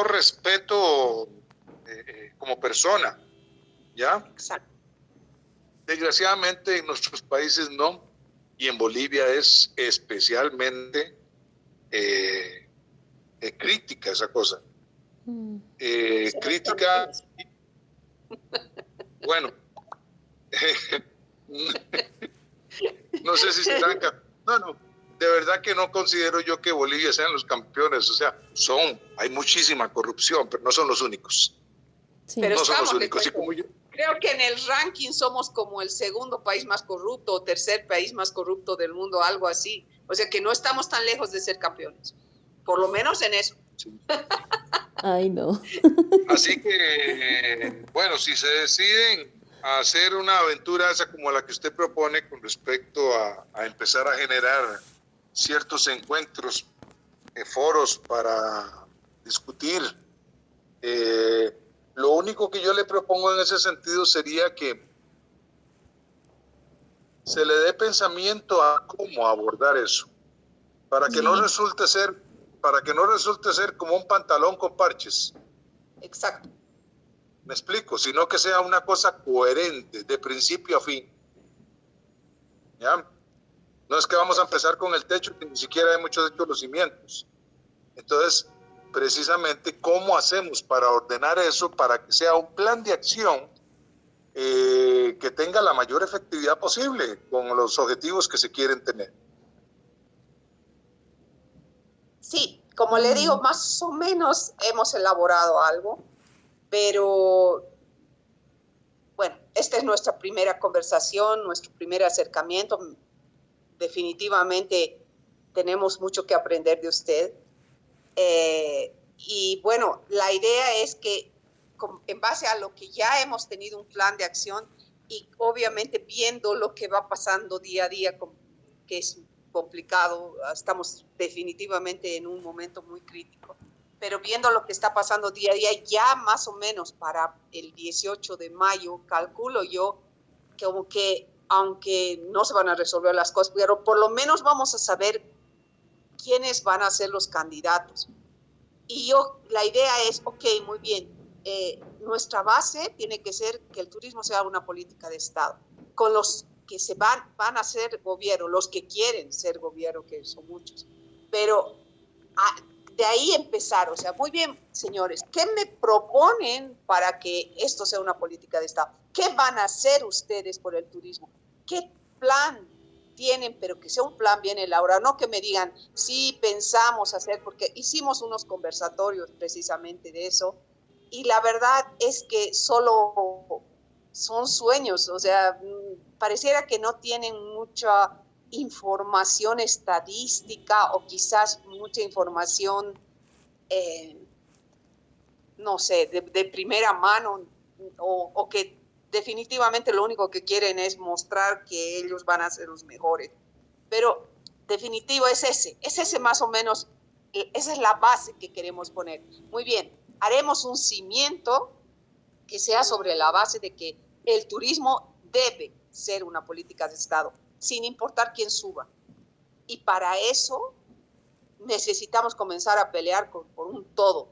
respeto como persona, ¿ya? Exacto. Desgraciadamente en nuestros países no, y en Bolivia es especialmente crítica esa cosa. Crítica, bueno, no sé si serán... No, de verdad que no considero yo que Bolivia sean los campeones. O sea, hay muchísima corrupción, pero no son los únicos. Sí. Pero no son los únicos. Creo que en el ranking somos como el segundo país más corrupto o tercer país más corrupto del mundo, algo así. O sea que no estamos tan lejos de ser campeones, por lo menos en eso. Sí. Ay, no. Así que, bueno, si se deciden a hacer una aventura esa como la que usted propone con respecto a empezar a generar ciertos encuentros, foros para discutir, lo único que yo le propongo en ese sentido sería que se le dé pensamiento a cómo abordar eso, para que no resulte ser como un pantalón con parches. Exacto. Me explico, sino que sea una cosa coherente, de principio a fin. ¿Ya? No es que vamos a empezar con el techo, que ni siquiera hemos hecho los cimientos. Entonces, precisamente, ¿cómo hacemos para ordenar eso para que sea un plan de acción que tenga la mayor efectividad posible con los objetivos que se quieren tener? Sí, como le digo, más o menos hemos elaborado algo, pero bueno, esta es nuestra primera conversación, nuestro primer acercamiento. Definitivamente tenemos mucho que aprender de usted. Y bueno, la idea es que en base a lo que ya hemos tenido un plan de acción y obviamente viendo lo que va pasando día a día, que es complicado, estamos definitivamente en un momento muy crítico, pero viendo lo que está pasando día a día, ya más o menos para el 18 de mayo, calculo yo como que, aunque no se van a resolver las cosas, pero por lo menos vamos a saber quiénes van a ser los candidatos. Y la idea es, ok, muy bien, nuestra base tiene que ser que el turismo sea una política de Estado, con los que van a ser gobierno, los que quieren ser gobierno, que son muchos, pero de ahí empezar, o sea, muy bien, señores, ¿qué me proponen para que esto sea una política de Estado? ¿Qué van a hacer ustedes por el turismo? ¿Qué plan tienen? Pero que sea un plan bien elaborado, no que me digan, sí, pensamos hacer, porque hicimos unos conversatorios precisamente de eso, y la verdad es que solo son sueños, o sea, pareciera que no tienen mucha información estadística o quizás mucha información, no sé, de primera mano, o que definitivamente lo único que quieren es mostrar que ellos van a ser los mejores. Pero definitivo es ese más o menos, esa es la base que queremos poner. Muy bien, haremos un cimiento que sea sobre la base de que el turismo debe ser una política de Estado, sin importar quién suba. Y para eso necesitamos comenzar a pelear por un todo.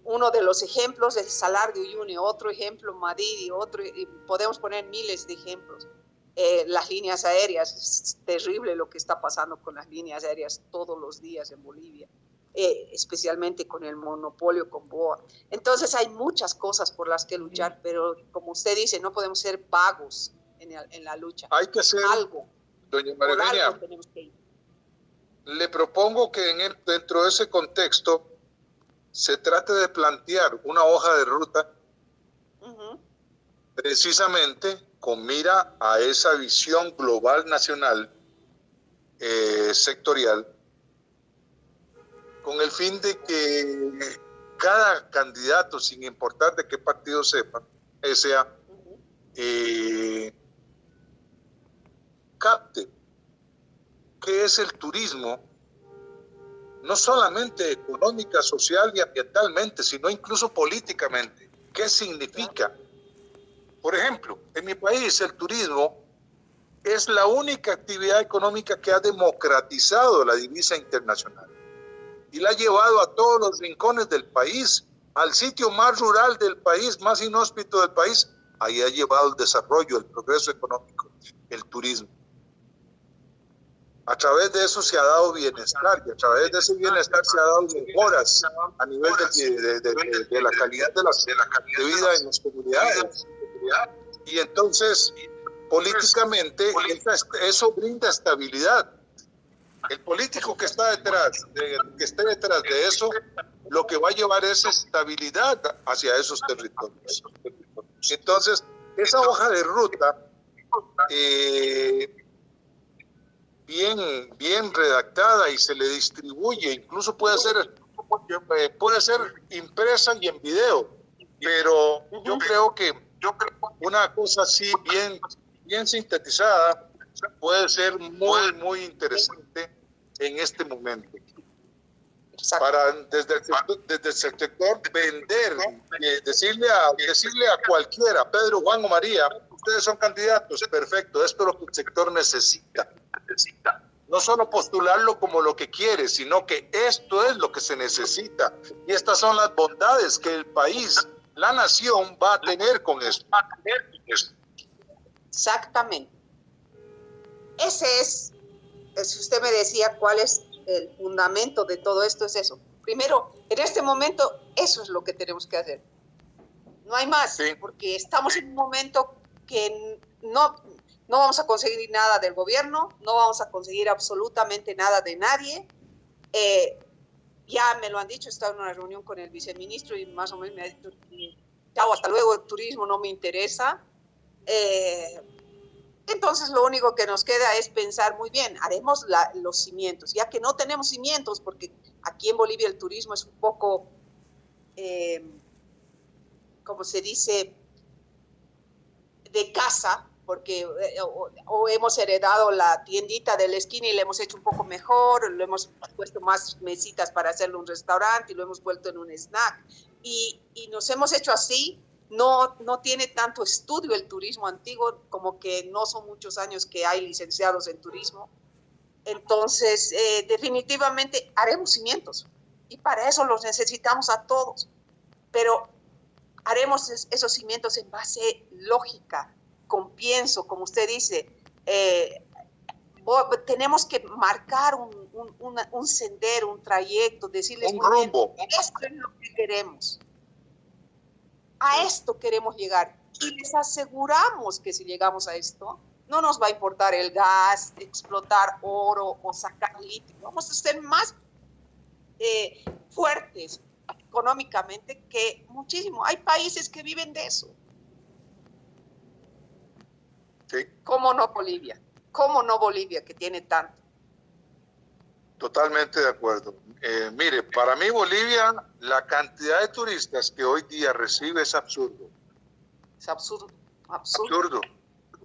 Uno de los ejemplos es Salar de Uyuni, otro ejemplo Madrid, y podemos poner miles de ejemplos. Las líneas aéreas, es terrible lo que está pasando con las líneas aéreas todos los días en Bolivia, especialmente con el monopolio con BOA. Entonces hay muchas cosas por las que luchar, pero como usted dice, no podemos ser vagos en la lucha. Hay que hacer algo. Doña María Eugenia, le propongo que dentro de ese contexto se trate de plantear una hoja de ruta precisamente con mira a esa visión global nacional, sectorial, con el fin de que cada candidato, sin importar de qué partido sea, capte qué es el turismo, no solamente económica, social y ambientalmente, sino incluso políticamente. ¿Qué significa? Por ejemplo, en mi país el turismo es la única actividad económica que ha democratizado la divisa internacional y la ha llevado a todos los rincones del país, al sitio más rural del país, más inhóspito del país. Ahí ha llevado el desarrollo, el progreso económico, el turismo. A través de eso se ha dado bienestar, y a través de ese bienestar se ha dado mejoras a nivel de la calidad de vida en las comunidades. Y entonces, políticamente, eso brinda estabilidad. El político que está esté detrás de eso, lo que va a llevar es estabilidad hacia esos territorios. Entonces, esa hoja de ruta, bien redactada y se le distribuye, incluso puede ser impresa y en video, pero yo creo que una cosa así bien sintetizada puede ser muy interesante en este momento. Para desde el sector vender, decirle a cualquiera, Pedro, Juan o María, ustedes son candidatos, perfecto, esto es lo que el sector necesita. No solo postularlo como lo que quiere, sino que esto es lo que se necesita. Y estas son las bondades que el país, la nación, va a tener con esto. Exactamente. Ese es, si usted me decía cuál es el fundamento de todo esto, es eso. Primero, en este momento, eso es lo que tenemos que hacer. No hay más, sí, porque estamos en un momento que no vamos a conseguir nada del gobierno, no vamos a conseguir absolutamente nada de nadie. Ya me lo han dicho, he estado en una reunión con el viceministro y más o menos me ha dicho, chao, hasta luego, el turismo no me interesa. Entonces lo único que nos queda es pensar muy bien, haremos los cimientos, ya que no tenemos cimientos, porque aquí en Bolivia el turismo es un poco, como se dice, de casa, porque o hemos heredado la tiendita de la esquina y le hemos hecho un poco mejor, le hemos puesto más mesitas para hacerle un restaurante y lo hemos vuelto en un snack, y nos hemos hecho así, no tiene tanto estudio el turismo antiguo, como que no son muchos años que hay licenciados en turismo. Entonces, definitivamente haremos cimientos y para eso los necesitamos a todos, pero haremos esos cimientos en base lógica, con pienso, como usted dice. Tenemos que marcar un sendero, un trayecto, decirles un rumbo. Esto es lo que queremos. A esto queremos llegar. Y les aseguramos que si llegamos a esto, no nos va a importar el gas, explotar oro o sacar litio. Vamos a ser más fuertes económicamente que muchísimo. Hay países que viven de eso. Sí. ¿Cómo no Bolivia? ¿Cómo no Bolivia, que tiene tanto? Totalmente de acuerdo. Mire, para mí Bolivia, la cantidad de turistas que hoy día recibe es absurdo. Es absurdo. Absurdo.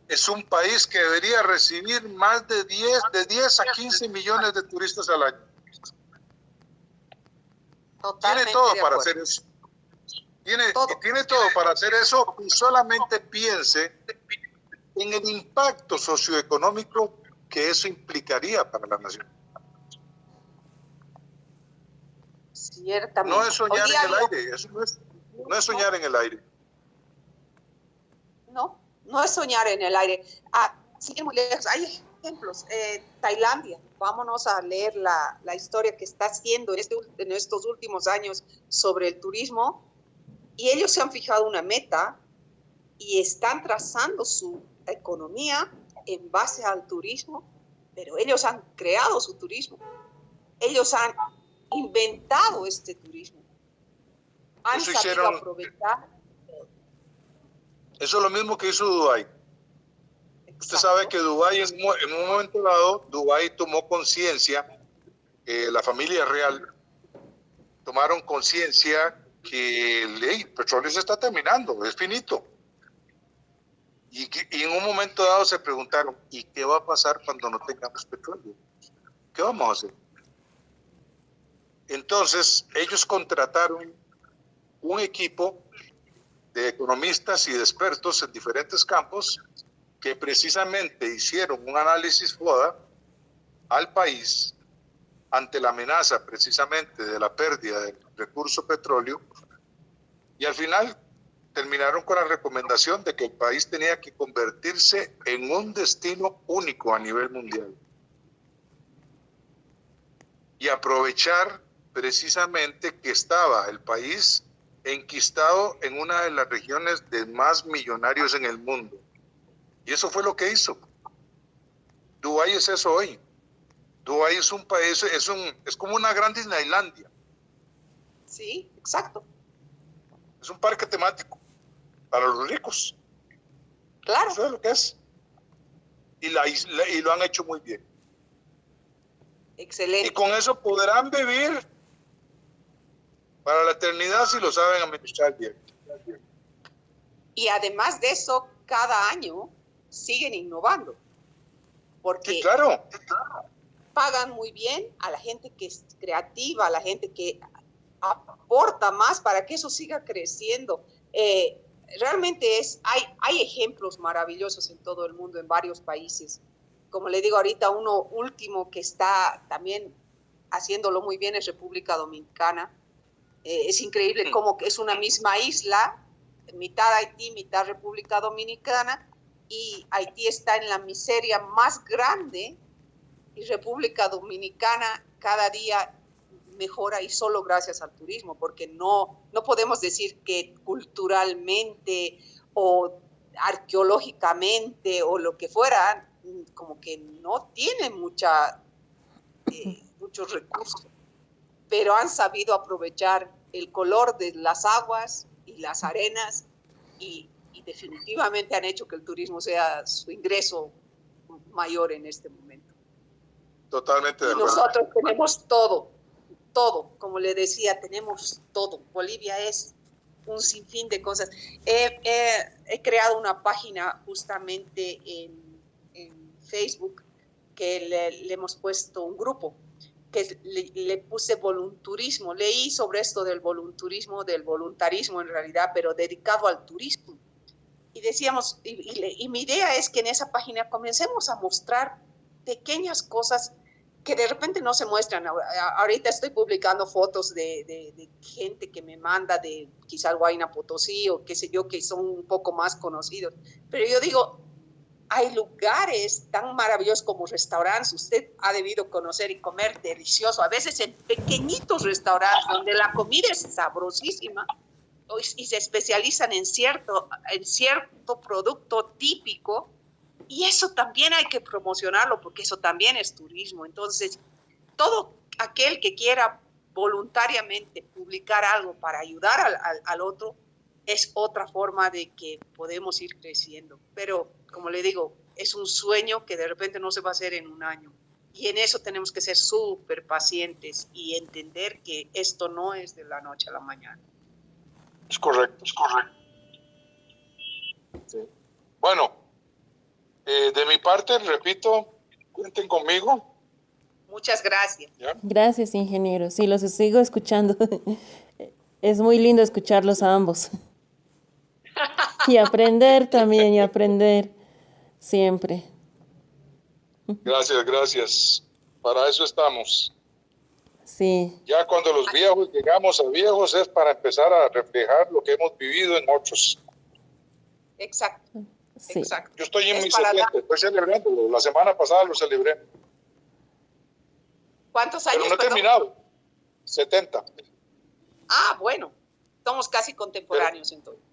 Es un país que debería recibir más de 10 a 15 millones de turistas al año. Totalmente tiene todo para hacer eso. Tiene todo para hacer eso, y solamente piense en el impacto socioeconómico que eso implicaría para la nación. Ciertamente. No es soñar en el aire, eso no es soñar en el aire. No es soñar en el aire. Sigue muy lejos. Hay ejemplos. Tailandia, vámonos a leer la historia que está haciendo en estos últimos años sobre el turismo, y ellos se han fijado una meta y están trazando su economía en base al turismo, pero ellos han creado su turismo. Ellos han inventado este turismo. Han sabido aprovechar. Eso es lo mismo que hizo Dubái. Usted sabe que Dubái, en un momento dado, Dubái tomó conciencia, la familia real tomaron conciencia que el petróleo se está terminando, es finito. Y en un momento dado se preguntaron, ¿y qué va a pasar cuando no tengamos petróleo? ¿Qué vamos a hacer? Entonces, ellos contrataron un equipo de economistas y de expertos en diferentes campos que precisamente hicieron un análisis FODA al país ante la amenaza precisamente de la pérdida del recurso petróleo, y al final terminaron con la recomendación de que el país tenía que convertirse en un destino único a nivel mundial y aprovechar precisamente que estaba el país enquistado en una de las regiones de más millonarios en el mundo. Y eso fue lo que hizo. Dubái es eso hoy. Dubái es un país, es como una gran Disneylandia. Sí, exacto. Es un parque temático para los ricos. Claro. Eso es lo que es. Y lo han hecho muy bien. Excelente. Y con eso podrán vivir para la eternidad si lo saben administrar bien. Y además de eso, cada año siguen innovando. Porque sí, claro. Pagan muy bien a la gente que es creativa, a la gente que aporta más para que eso siga creciendo. Realmente hay ejemplos maravillosos en todo el mundo, en varios países. Como le digo ahorita, uno último que está también haciéndolo muy bien es República Dominicana. Es increíble cómo es una misma isla, mitad Haití, mitad República Dominicana, y Haití está en la miseria más grande y República Dominicana cada día mejora, y solo gracias al turismo, porque no podemos decir que culturalmente o arqueológicamente o lo que fuera, como que no tiene muchos recursos, pero han sabido aprovechar el color de las aguas y las arenas y definitivamente han hecho que el turismo sea su ingreso mayor en este momento. Totalmente de acuerdo. Nosotros tenemos todo, como le decía, tenemos todo. Bolivia es un sinfín de cosas. He creado una página justamente en Facebook que le hemos puesto un grupo que le puse volunturismo. Leí sobre esto del volunturismo, del voluntarismo en realidad, pero dedicado al turismo. Y decíamos, y mi idea es que en esa página comencemos a mostrar pequeñas cosas que de repente no se muestran. Ahorita estoy publicando fotos de gente que me manda de quizá Huayna Potosí o qué sé yo, que son un poco más conocidos. Pero yo digo, hay lugares tan maravillosos como restaurantes. Usted ha debido conocer y comer delicioso, a veces en pequeñitos restaurantes donde la comida es sabrosísima y se especializan en cierto producto típico, y eso también hay que promocionarlo porque eso también es turismo. Entonces, todo aquel que quiera voluntariamente publicar algo para ayudar al otro es otra forma de que podemos ir creciendo. Pero, como le digo, es un sueño que de repente no se va a hacer en un año. Y en eso tenemos que ser súper pacientes y entender que esto no es de la noche a la mañana. Es correcto, es correcto. Sí. Bueno, de mi parte, repito, cuenten conmigo. Muchas gracias. ¿Ya? Gracias, ingeniero. Sí, los sigo escuchando. Es muy lindo escucharlos a ambos. Y aprender también, y aprender siempre. Gracias, gracias. Para eso estamos. Sí, Ya cuando los viejos llegamos a viejos es para empezar a reflejar lo que hemos vivido en otros. Exacto. sí. Exacto. Yo estoy en Es mis para 70, estoy celebrándolo. La semana pasada lo celebré. ¿Cuántos años? Pero no he perdón? terminado. 70. Ah, bueno. Somos casi contemporáneos entonces.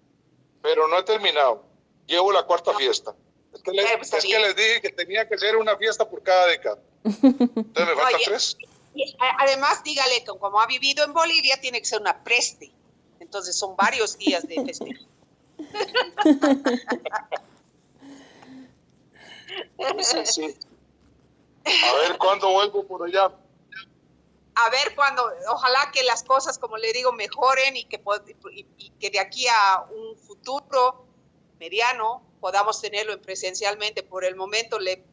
Pero no he terminado. Llevo la cuarta fiesta. Es que, Pues, es que les dije que tenía que ser una fiesta por cada década. Entonces me faltan 3. Y además, dígale que como ha vivido en Bolivia, tiene que ser una preste. Entonces son varios días de festejo. Sí, sí. A ver cuándo vuelvo por allá. A ver cuando, ojalá que las cosas, como le digo, mejoren y que de aquí a un futuro mediano podamos tenerlo presencialmente. Por el momento le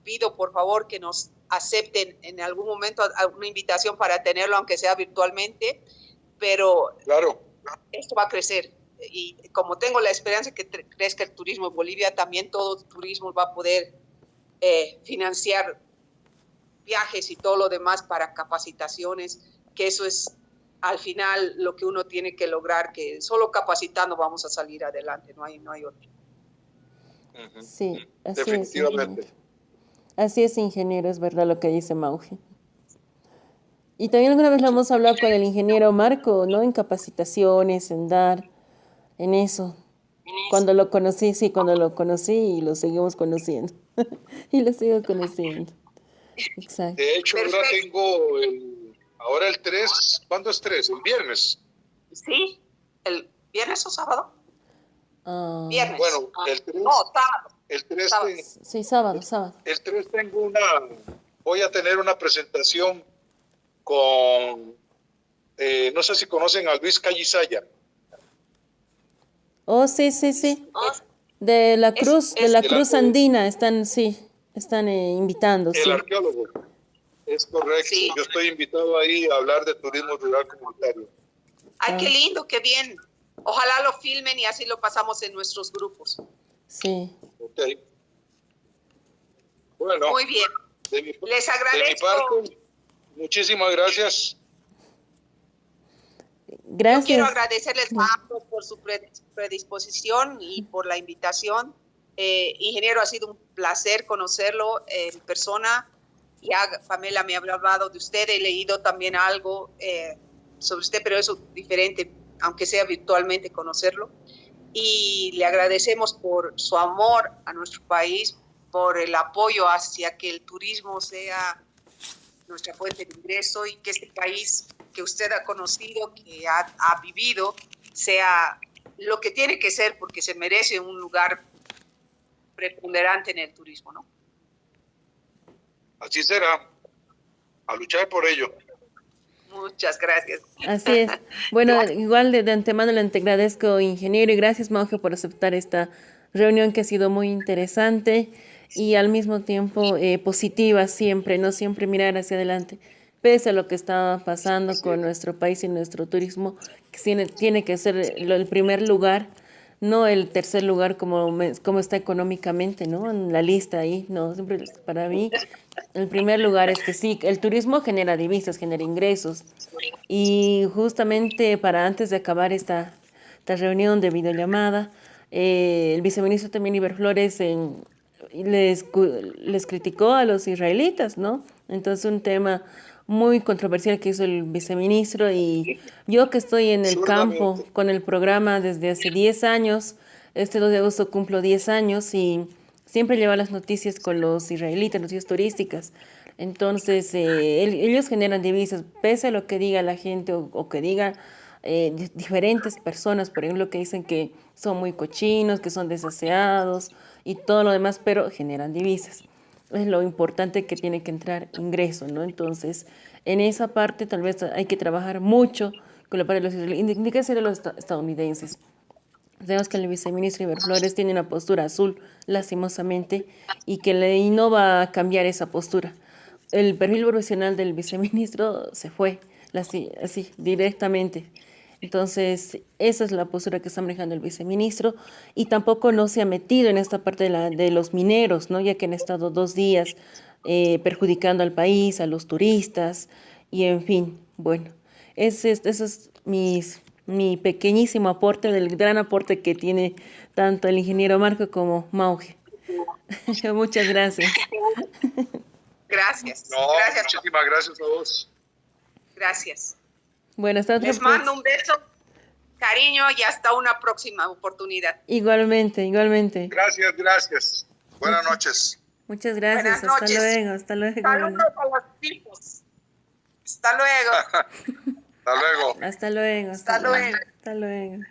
pido por favor que nos acepten en algún momento una invitación para tenerlo, aunque sea virtualmente, pero claro, esto va a crecer. Y como tengo la esperanza que crezca el turismo en Bolivia, también todo turismo va a poder financiar viajes y todo lo demás para capacitaciones, que eso es al final lo que uno tiene que lograr, que solo capacitando vamos a salir adelante, no hay otro. Sí, así definitivamente. Es, así es, ingeniero, es verdad lo que dice Mauge. Y también alguna vez lo hemos hablado con el ingeniero Marco, ¿no? En capacitaciones, en dar, en eso. Cuando lo conocí, y lo seguimos conociendo. Y lo sigo conociendo. Exacto. De hecho, ahora tengo ahora el 3, ¿cuándo es 3? El viernes. Sí, el viernes o sábado. Viernes. Bueno, el 3. No, sábado. El 3 sábado. Sí, sábado. El 3 voy a tener una presentación con, no sé si conocen a Luis Callisaya. Oh, sí. De la Cruz Andina están invitando. El arqueólogo. Es correcto. Sí. Yo estoy invitado ahí a hablar de turismo rural comunitario. Ay, qué lindo, qué bien. Ojalá lo filmen y así lo pasamos en nuestros grupos. Sí. Ok. Bueno. Muy bien. Les agradezco. De mi parte, muchísimas gracias. Gracias. Yo quiero agradecerles a ambos por su predisposición y por la invitación. Ingeniero, ha sido un placer conocerlo en persona. Ya Pamela me ha hablado de usted, he leído también algo sobre usted, pero eso es diferente, aunque sea virtualmente conocerlo. Y le agradecemos por su amor a nuestro país, por el apoyo hacia que el turismo sea nuestra fuente de ingreso y que este país que usted ha conocido, que ha vivido, sea lo que tiene que ser, porque se merece un lugar preponderante en el turismo, ¿no? Así será. A luchar por ello. Muchas gracias. Así es. Bueno, igual de antemano le agradezco, ingeniero, y gracias, Mauge, por aceptar esta reunión que ha sido muy interesante. y al mismo tiempo positiva siempre, no siempre mirar hacia adelante, pese a lo que está pasando con nuestro país y nuestro turismo, que tiene que ser el primer lugar, no el tercer lugar como está económicamente, ¿no? En la lista ahí, no, siempre para mí el primer lugar es que sí, el turismo genera divisas, genera ingresos, y justamente para antes de acabar esta reunión de videollamada, el viceministro también Iberflores les criticó a los israelitas, ¿no? Entonces un tema muy controversial que hizo el viceministro, y yo que estoy en el campo con el programa desde hace 10 años, este 2 de agosto cumplo 10 años y siempre lleva las noticias con los israelitas, noticias turísticas. Entonces, ellos generan divisas, pese a lo que diga la gente o que diga diferentes personas, por ejemplo, que dicen que son muy cochinos, que son desaseados y todo lo demás, pero generan divisas. Es lo importante, que tiene que entrar ingreso, ¿no? Entonces, en esa parte tal vez hay que trabajar mucho con la parte de los israelíes, ni que ser de los estadounidenses. Sabemos que el viceministro Iberflores tiene una postura azul, lastimosamente, y no va a cambiar esa postura. El perfil profesional del viceministro se fue, así, directamente. Entonces, esa es la postura que está manejando el viceministro, y tampoco no se ha metido en esta parte de los mineros, ¿no? Ya que han estado 2 días perjudicando al país, a los turistas, y en fin, bueno, ese es mi pequeñísimo aporte, del gran aporte que tiene tanto el ingeniero Marco como Mauge. Muchas gracias. Gracias. No, gracias. Muchísimas gracias a vos. Gracias. Bueno, hasta otra Les mando un beso, cariño, y hasta una próxima oportunidad. Igualmente, igualmente. Gracias, gracias. Buenas noches. Muchas gracias. Buenas noches. Hasta luego. Saludos a los tipos. Hasta luego. Hasta luego. Hasta luego. Hasta luego. Hasta luego.